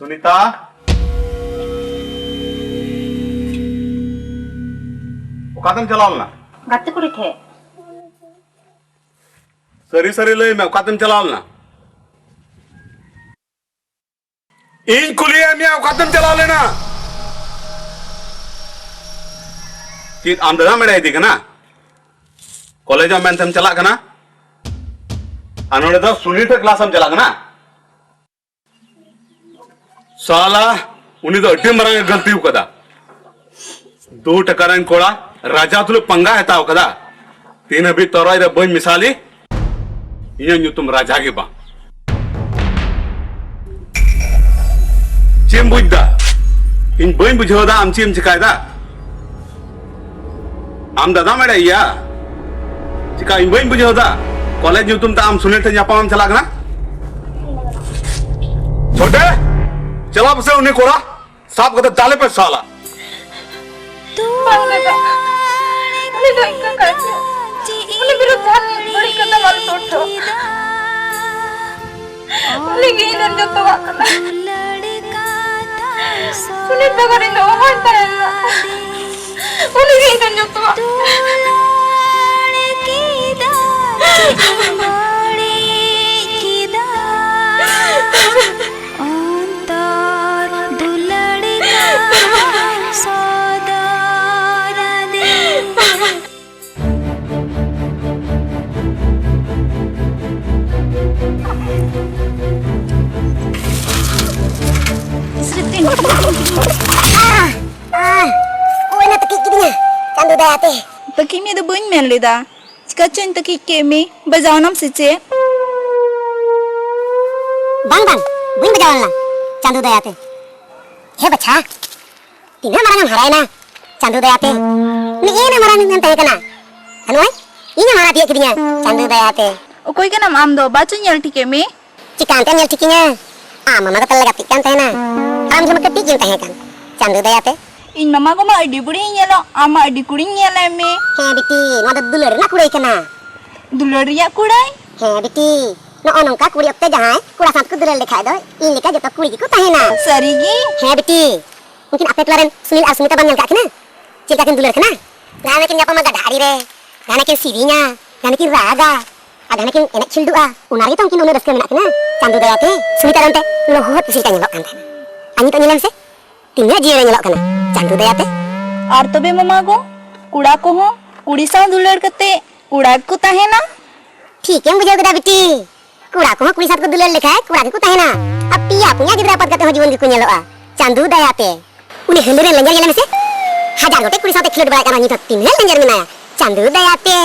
सुनीता ओकातम चलाल ना गाते कुड़ी थे सरी सरी लई में ओकातम चलाल ना इन कुलिया में ओकातम चला लेना कि आम दादा मेरा इदी कना कॉलेज में तम चला कना अनोडे दा सुनीता क्लास हम चला कना साला उन्हीं तो अड्डी मरांगे गलती कदा 2 टकरान कोड़ा राजा तुले पंगा है ताव कदा 3 अभी तोराई रे बन मिसाली ये न्यू तुम राजा के बा चेम बुझदा इन बन बुझोदा आम चेम चिकायदा आम दादा मेरा या चिका इन बन बुझोदा कॉलेज न्यू तुम ता आम सुने थे जापाम चला गना छोटे चला बसे उन्हें कोरा साफ कदर डाले पे साला Teki mi ada bunyi melida. Sekarang teki kemi bajau nam sice. Bang bang, bunyi bajau nam. Candu dayate. He baca. Tina marang harai na. Candu dayate. Ni ini marang yang tahu kena. Anuai? Ini marah dia kirinya. Candu dayate. Okoi kan nam amdo baca nyel teki kemi. Cikan nyel tekinya. Mama kata lega tikan tena. Ram sama ketikin teh kan. Candu dayate. In mama ko ma adi budi nyelo, ama adi kuri nyelo me. He biti, no ada dulur na kurai kena. Dulur ya kurai? He biti, no onong ka kuri okte jahai, kura sant ku dulur dikhai do. Ini ka jota kuri ku tahena. Sarigi? He biti, mungkin apa keluaran Sunil ar Sunita bang kena? Ceritakan dulur kena. Gana kin nyapa maga dhari re, gana kin sirinya, gana kin raga, gana kin enak cildua. Unari to mungkin uno raska menak kena. Candu dayate, Sunita rante lohot cerita nyelok kan. Ani to nyelam se? Timnya jira nyelok kena. Candu dayate. Ar tobe mama ko kuda ko ho kudi saw dulur kate kuda ko tahena. ठीक है बुझाओ कदा बेटी कुड़ा को कुड़ी साथ को दुलर लिखा है कुड़ा को tahena अब पिया पुnya गिदरा पद कते हो जीवन को nyelo a Candu dayate उन्हें हंडरे लंजर येला में से हजार गोटे कुड़ी साथ खिलट बड़ा kana ni तीन लंजर में नाया Candu dayate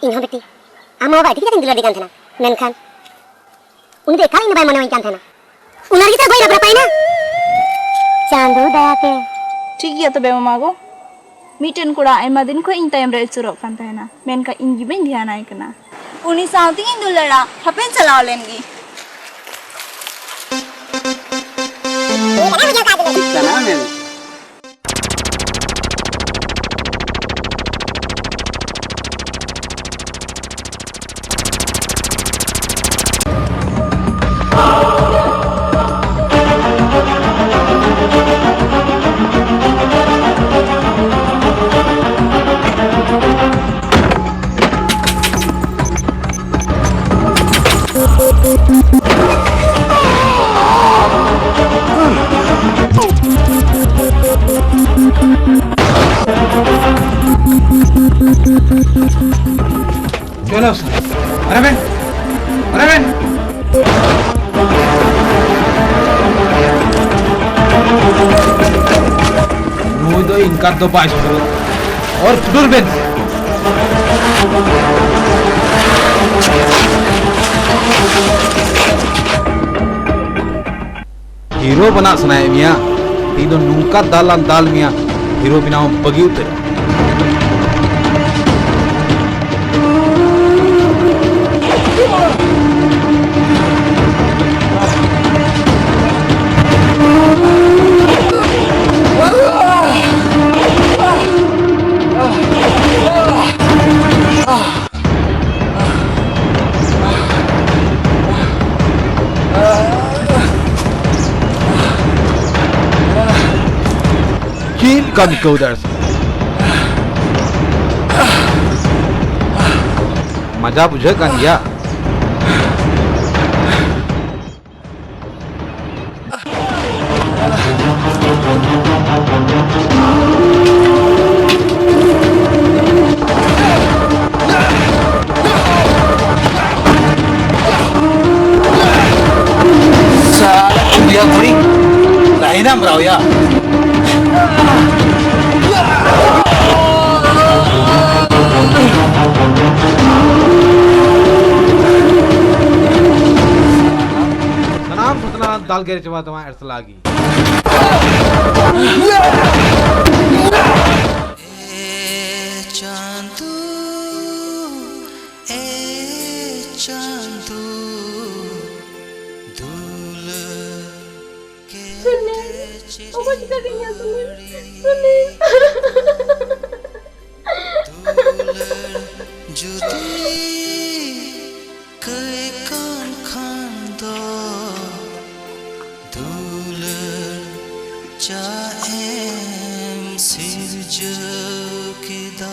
इन बेटी आमा बाटी kita दुलर दिखान था मेनखान उन देखा इन बाय मने kan thana unar kita goi labra paina चांदो दया के ठीक गया तो बे मामा गो मीटन कुड़ा आयमा दिन को इन टाइम रे चुरक कान तहना मेन का इन गी बेन ध्यान आय कना उनी साउती इन दुलड़ा हपेन चलाव लेनगी चला मेन चलो अरे बेन नुई दो इनका दो पास और सुडुर बेन हीरो बना सनाए मियाँ ती दो नुका दाल मियाँ हीरो बनाओ बगी उतर Keep coming, coders. मजा बुझे kan ya? Salah dia guri, lain am rau ya. सनाम सुतना दाल गेरे चवा तमा एरसलागी चांदू दूल के जुदी कई कान खांदो दूल चाहे सिरज की दा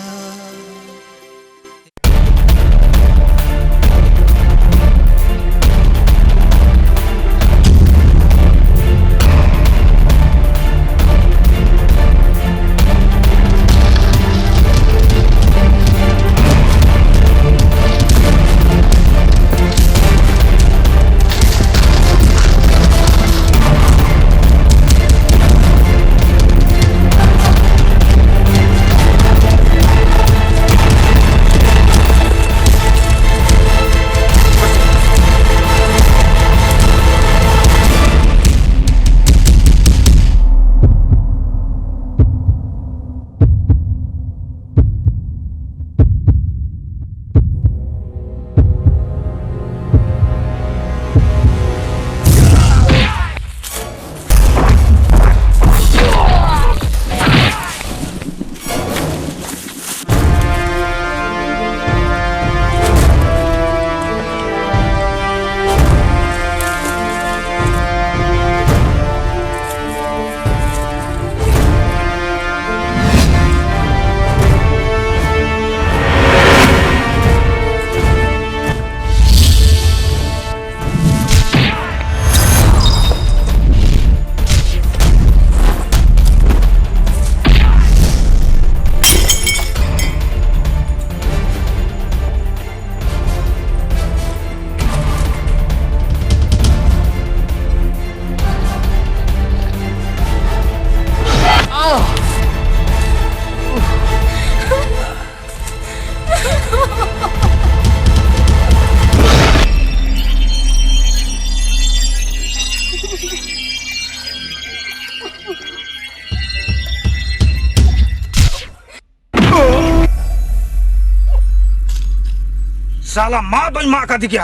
साला मा दोई मा का दिया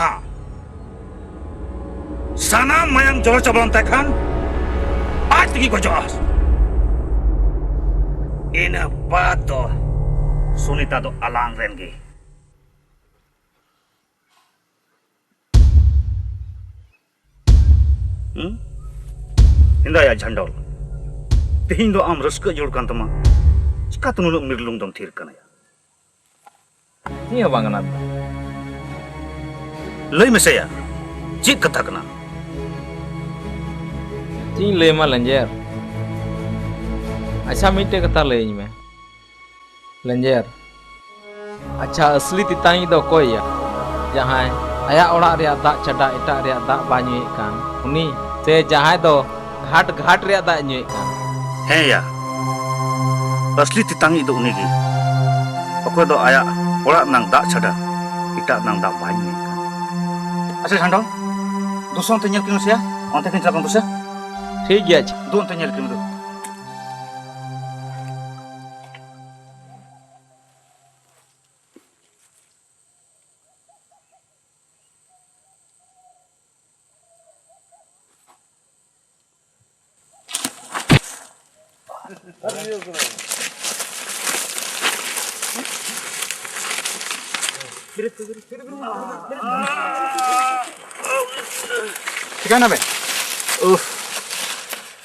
साना मायम जोर चबलान तखान आज तक को जोस इन बात तो सुनीता तो अलांग रेंगे इंदा या झंडोल तीन दो आम रस्क जोड़ कान तमा चिका तुनुल मिरलुंग दम थीर कना ये बांगना लई में से या चेक कथा कना तीन ले मा लंजेर अच्छा मिटे कथा ले में लंजेर अच्छा असली तिताई दो कोई या जहां आया ओड़ा रे दा चडा एटा रे दा बाñuए कान उनी से जहां दो घाट घाट रे दा ñuए कान है या असली तितांगी दो उनी की अको दो आया ओड़ा नंग दा चडा एटा नंग दा बाñuए कान अच्छा झंडो दूसरों ते ñel किनो से onte kin चलाकन दूसरा ठीक गया दोन ते ñel किनो ठिकाना में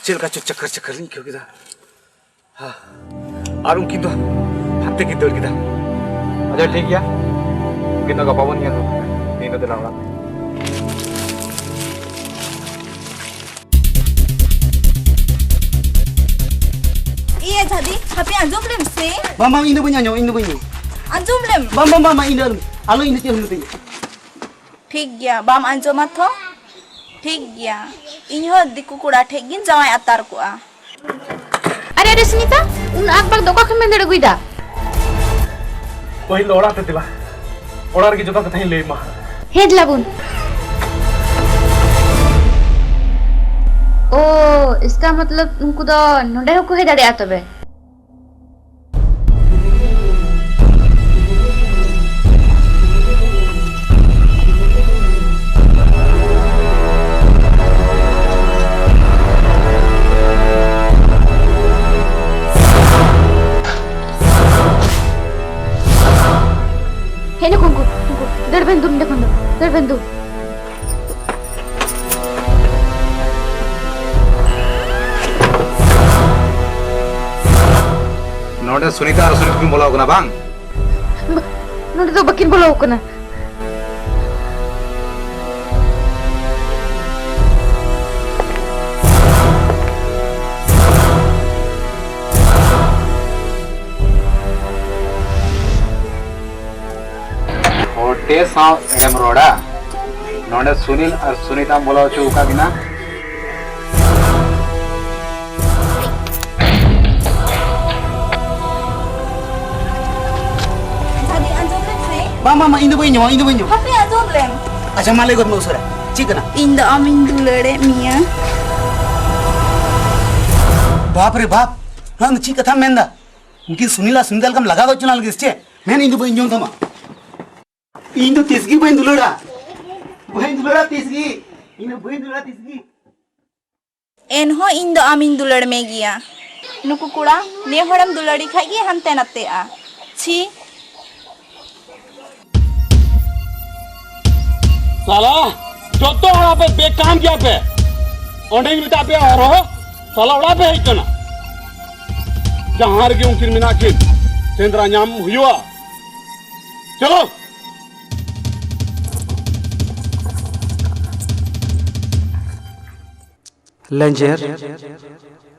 चल का चक्कर चक्कर नहीं क्यों किदा हाँ और उनकी तो हफ्ते की दौड़ किदा अच्छा ठीक है कितना का पावन नहीं है तीनों दिन आना iya tadi tapi anjum lem se mama ini punya nyawa ini punya anjum lem mama ini alo ini tiap hari ठीक गया बाम अंजो मत हो ठीक गया इन्हो दिकु कुड़ा ठीक गिन जवाय अतार को आ अरे अरे सुनीता उन आग बाग दोका खमे लड़ गुइदा कोई लोड़ा ते दिला ओड़ार की जता कथाई ले मा हेड लगुन ओ इसका मतलब उनको तो नोडे को हे दाड़े आतबे हेने कुंकु दरबेंदु देखंदो दरबेंदु नोडे सुनीता और सुनीत की बोला होगा ना बांग नोडे तो बकिन बोला होगा ना ओटे साव एडम रोड़ा नोडे सुनील और सुनीता बोला चुका बिना mama ini punya tapi anjum lem अच्छा माले को नोसरा ठीक है ना इंदा अमिन दुलड़े मिया बाप रे बाप हाँ ठीक कथा मेंदा उनकी सुनीला कम लगा दो चुनाल किसचे मैं इंदु बइन जों थमा इंदु तिसगी बइन दुलड़ा तिसगी इंदु बइन दुलड़ा तिसगी एनहो इंदो अमिन दुलड़ में गया नुकु कुड़ा ने हड़म दुलड़ी खाई हंते नते आ छी साला जो तो हड़ा पे बेकाम किया पे ओंडे मिटा पे और हो साला उड़ा पे है ना जहां के उनकी मिना के सेंद्रा नाम हुआ चलो लेंजर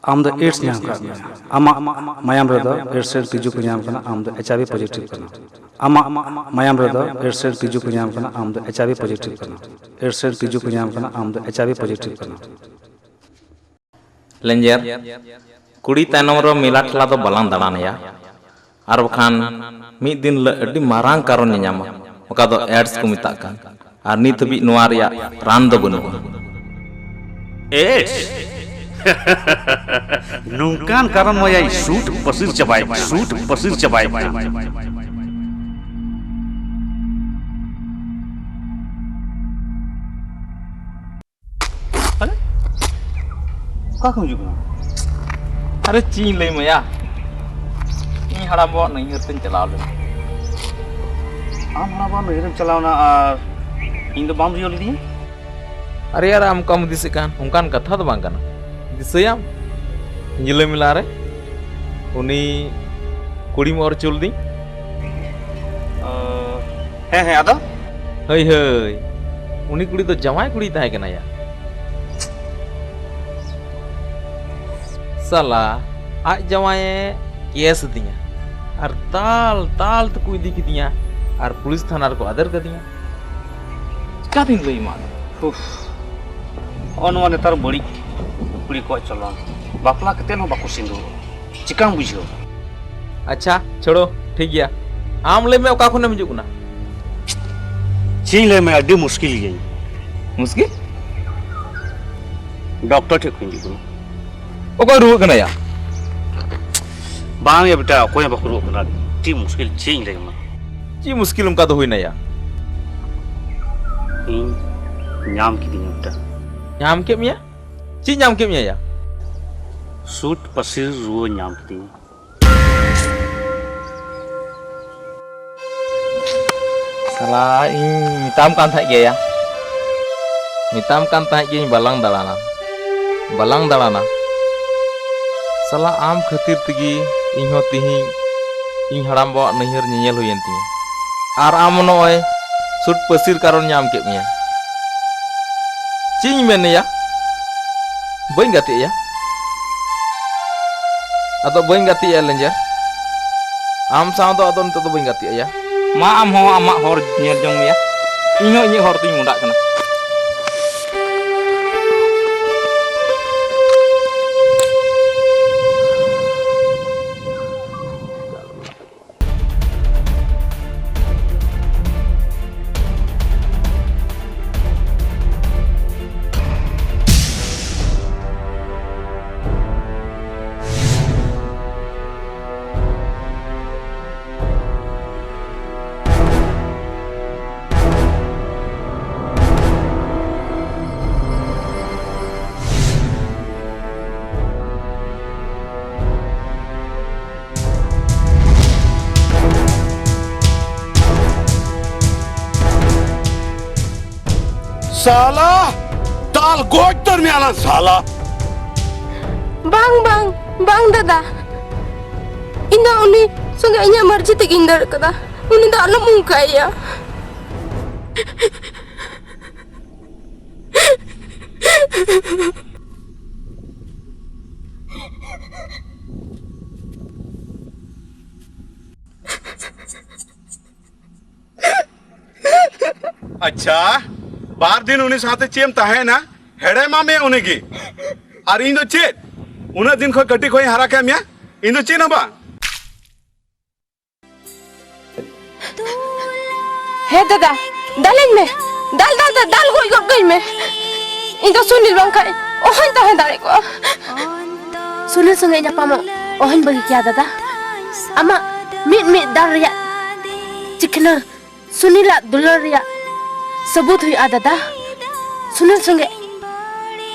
आम द एड्स नाम का आमा मायाम रे द एड्स तिजु को नाम कना आम द एचआईवी पॉजिटिव कना आमा मायाम रे द एड्स तिजु को नाम कना आम द एचआईवी पॉजिटिव कना एड्स तिजु को नाम कना आम द एचआईवी पॉजिटिव कना लेंजर कुड़ी तायनम रो मेला ठला तो बलां दाड़ानया आर बखान मिद दिन अड्डी मारांग कारण ᱧᱟᱢᱟ ओका दो एड्स को मिता कान आर नित हबी नोआ रिया रान दो बनुआ एड्स नुकान कारण मोया सूट पसिर चबाई Kau kau juga. अरे चीन ले मया इन हड़ा बो नहीं हरतन चलाव ले आम हड़ा बो नहीं हरतन चलाव ना आर इन दो बाम रियो ले दिए अरे यार आम कम दिसे कान उनकान कथा तो बांग काना दिसयाम जिले मिला रे उनी कुड़ी मोर चुल दी है आदा हई हई उनी कुड़ी तो जमाई कुड़ी ताहे कना या साला आज जमाए केस दिया और ताल ताल तो कोई दिख दिया और पुलिस थाना को आदर कर दिया क्या दिन लई मान ऑन वन तार बड़ी कुड़ी को चलन बापला कते न बाको सिंदू चिकाम बुझो अच्छा छोड़ो ठीक गया आम ले में ओका खुने में जुकना चीन ले में अड्डी मुश्किल गई मुश्किल डॉक्टर ठीक हुई गुरु ओका रुआ कना या बांग या बेटा कोई बाको रुआ कना टी मुश्किल चीन ले में जी मुश्किल उनका तो हुई ना या न्याम की दिन बेटा न्याम के मिया ची न्याम के मिया या सूट पसिर रुआ न्याम की दिन साला इन मिताम कान था गया मिताम कान था गया बालांग दलाना साला आम खातिर तगी इहो तिही इन हड़ाम बो नैहर नेल हुयन ती आर आम नय सुट पसिर कारण नाम के मिया चिंग मेन या बइन गाते या अतो बइन गाते या लेंजर आम साव तो अतो नतो बइन गाते या मा आम हो आमा हर नेल जंग मिया इहो इनि हर तिं मुंडा कना साला ताल गोट तर में आना साला bang dada ina uni sungai nya marji te gindar kada uni da alam muka ya अच्छा बार दिन उन्हें साथे चेम ताहे ना हेड़े मामे उन्हें की और इन दो चेत उन्हें दिन खो कटी खोई हरा क्या मिया इन दो चेन बा हे दादा दालें में दाल गई में इन दो सुनील बंग खाए ओहन ताहे दारे को सुनील संगे ᱧᱟᱯᱟᱢᱚᱜ ओहन बगी क्या दादा अमा मिट दाल रिया चिकना सुनीला दुलर रिया सबूत हुई आ दादा सुनील संगे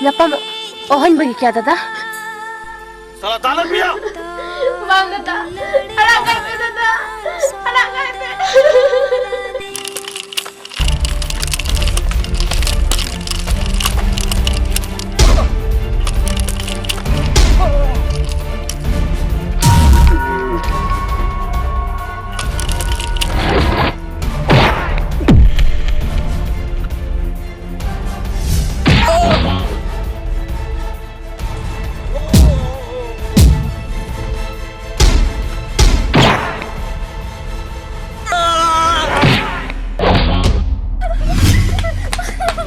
ᱧᱟᱯᱟᱢᱚᱜ ओहन बगी क्या दादा साला दालन मिया मां दादा हड़ा कर पे दादा हड़ा कर पे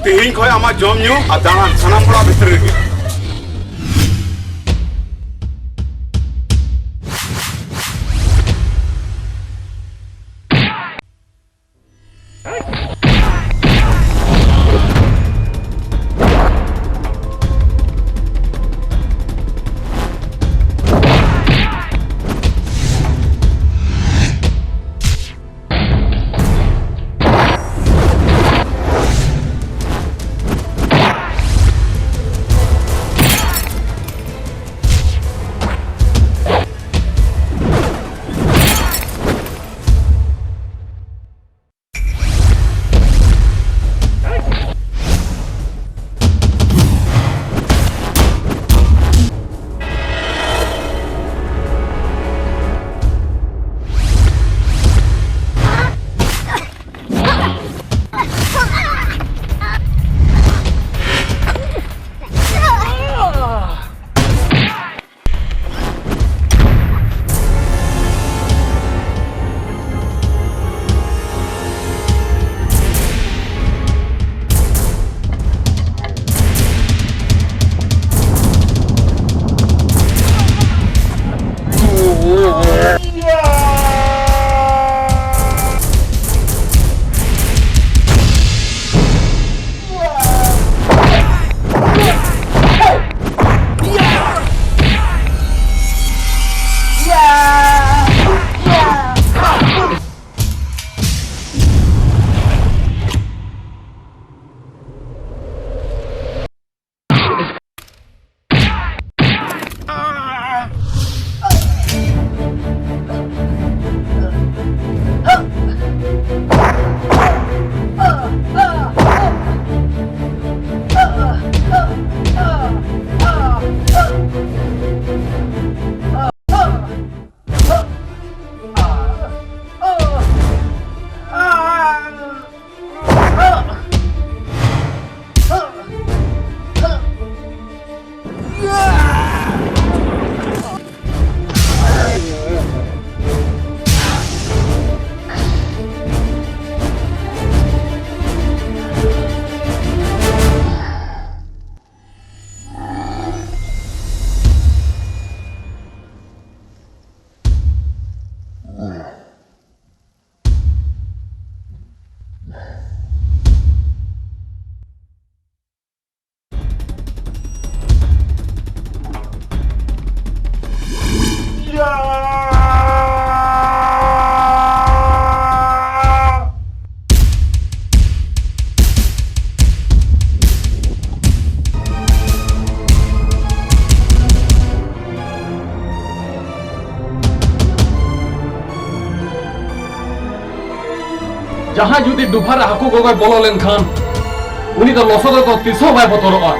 तेहिं खोय आमा जम न्यू आ दान सनाम पड़ा भीतर गे जहां जुदी डुभार हाकू गगय बोलो लेन खान उनी तो लसद तो तिसो बाय बतरआ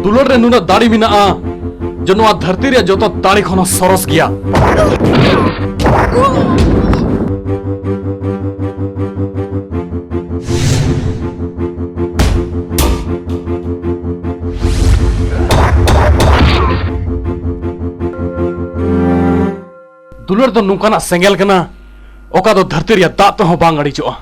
दुलर रे नुना दाड़ी मिना जो नोआ धरती रे जो तो दाड़ी खनो सरस गया दुलर दो नुकाना सेंगेल कना ओका दो धरती रे दात तो बांग अड़ीचोआ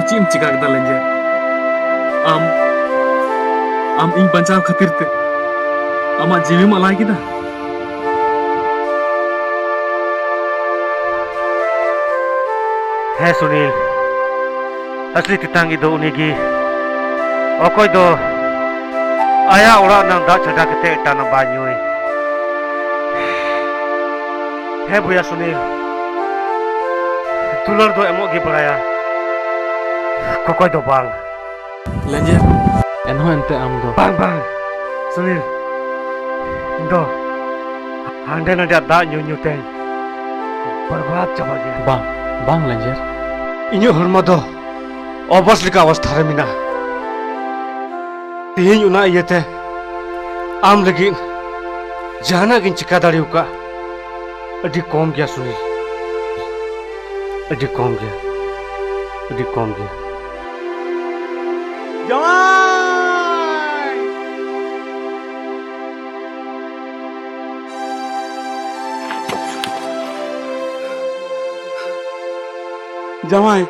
चीम चिका कदा लेंजे आम इन बचाव खातिर ते आमा जीवी मलाई किदा है सुनील असली तितांगी दो उनीगी ओकोय दो आया ओड़ा नंग दा छड़ा कते टाना बान्योय है भैया सुनील दुलर दो एमोगी बड़ाया कोकोय दो बांग लेंजे एनहो एंते आम दो बांग बांग सुनील दो हांडे नडा दा न्यू न्यू तेन बर्बाद चबा गया बांग लेंजर इन्यो हरमा दो अबस लिका अवस्था रे मिना तीन उना येते आम लगी जाना गिन चिका दाड़ियो का अडी कम गया सुनील अडी कम गया अडी कम गया जमाई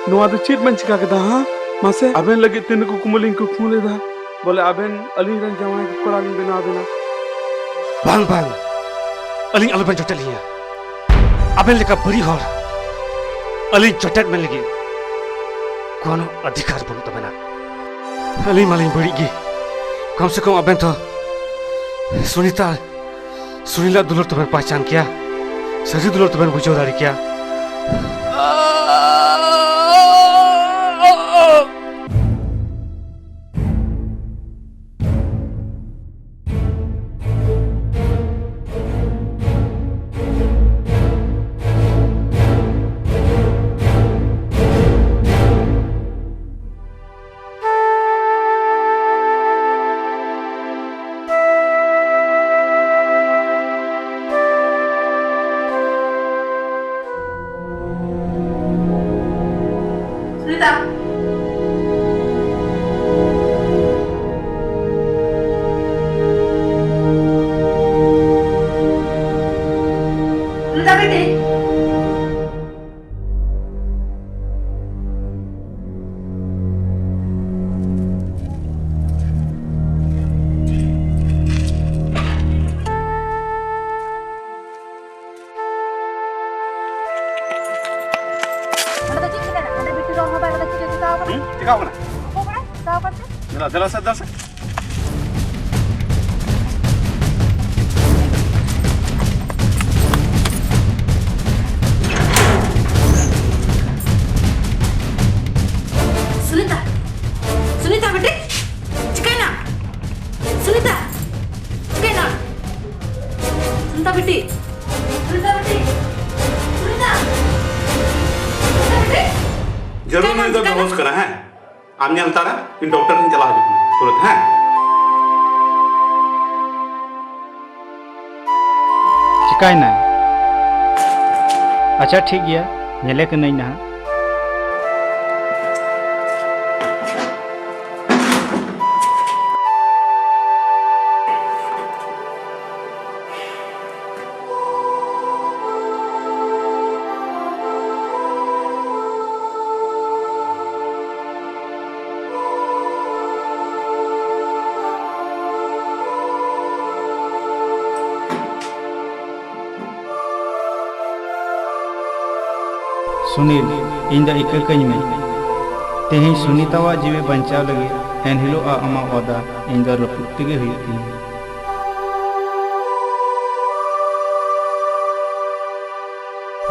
नोआ तो चीट मन चिका कदा हां मासे अबेन लगे तीन को कुमलिंग को फूले दा बोले अबेन अली रन जमाई को कोड़ा लिंग बना देना बांग बांग अली अलबन चटलिया अबेन लेका बड़ी होर अली चटट में लगी कोनो अधिकार बन तो बना अली मालिन बड़ी गी कम से कम अबेन तो सुनीला दुलर तुम्हें पहचान किया सजी दुलर तुम्हें बुझोदारी किया चिका बना दाव करते दला दला से दला से सुनीता सुनीता बेटे चिकाना सुनीता चिकाना सुनीता बेटी सुनीता बेटी सुनीता बेटे जरूर नहीं तो बेहोश करा है आम जानता रहा इन डॉक्टर ने चला तुरंत है चिकाई ना अच्छा ठीक गया नेले के नहीं ना सुनील इन द इकाकኝ में तेही सुनीतावा जीवे बंचाव लगे एन हिलो आमा ओदा इन द रपुक्ति के हुई थी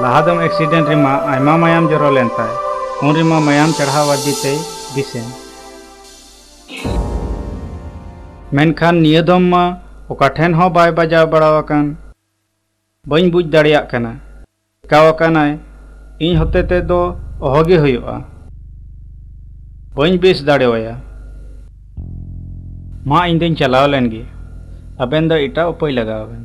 लाहादम एक्सीडेंट रिमा आयमा मायाम जरो लेनता उन रिमा मायाम चढ़ावा दीते बिसेन मेनखान नियदम मा ओका ठेन हो बाय बजाव बड़ावकान बइन बुझ दाड़िया कना कावकानाय इन होते ते दो ओहगे हुआ बइन बेस दाड़ेवाया मा इन दिन चलाव लेनगे अबेन दो इटा उपाय लगावेन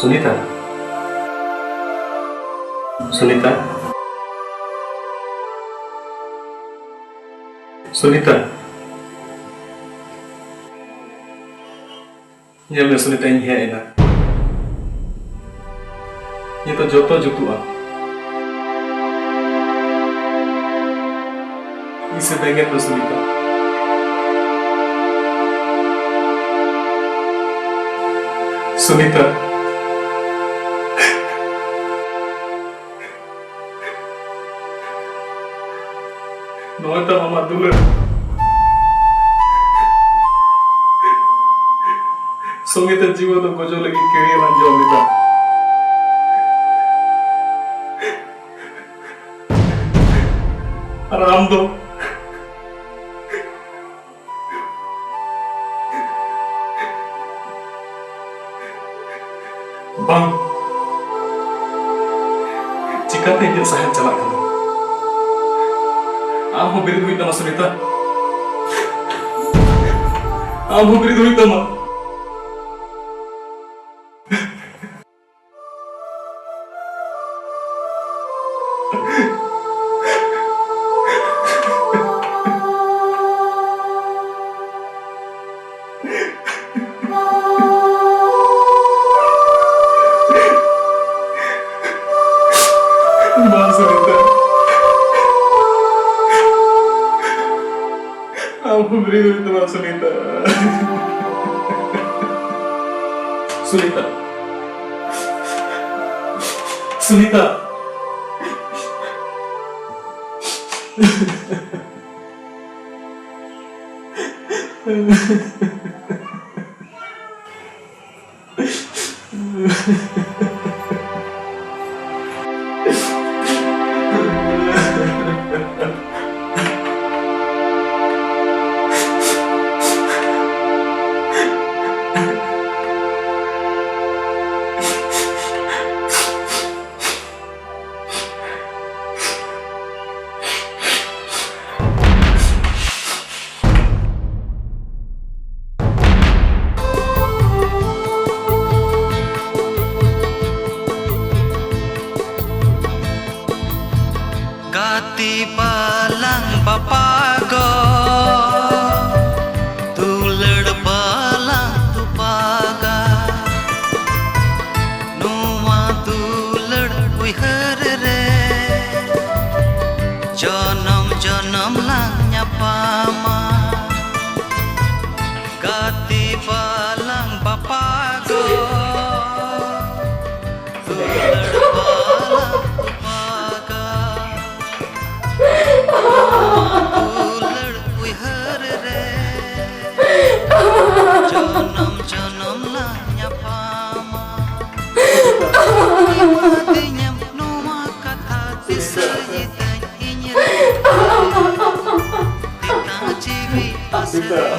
सुनीता सुनीता सुनीता ये मैं सुनीता इन है ना ये तो जो तो जुतुआ इसे देंगे तो सुनीता सुनीता नोता मामा दुलर सुनीता जीवन तो गोजो लगी केड़ी लांजो मिता आराम दो bang jika tanya saya celak kamu aku beri duit sama Sunita aku beri duit sama aku beri duit sama Sunita. Sunita. Sunita. Gati palang papago tulad palang tupaga numa tulad uihar re janam janam lang nyapama gati palang papago tulad palang janam janam lah nyapama imadinya numa kata disayitay inyay titang cibi asal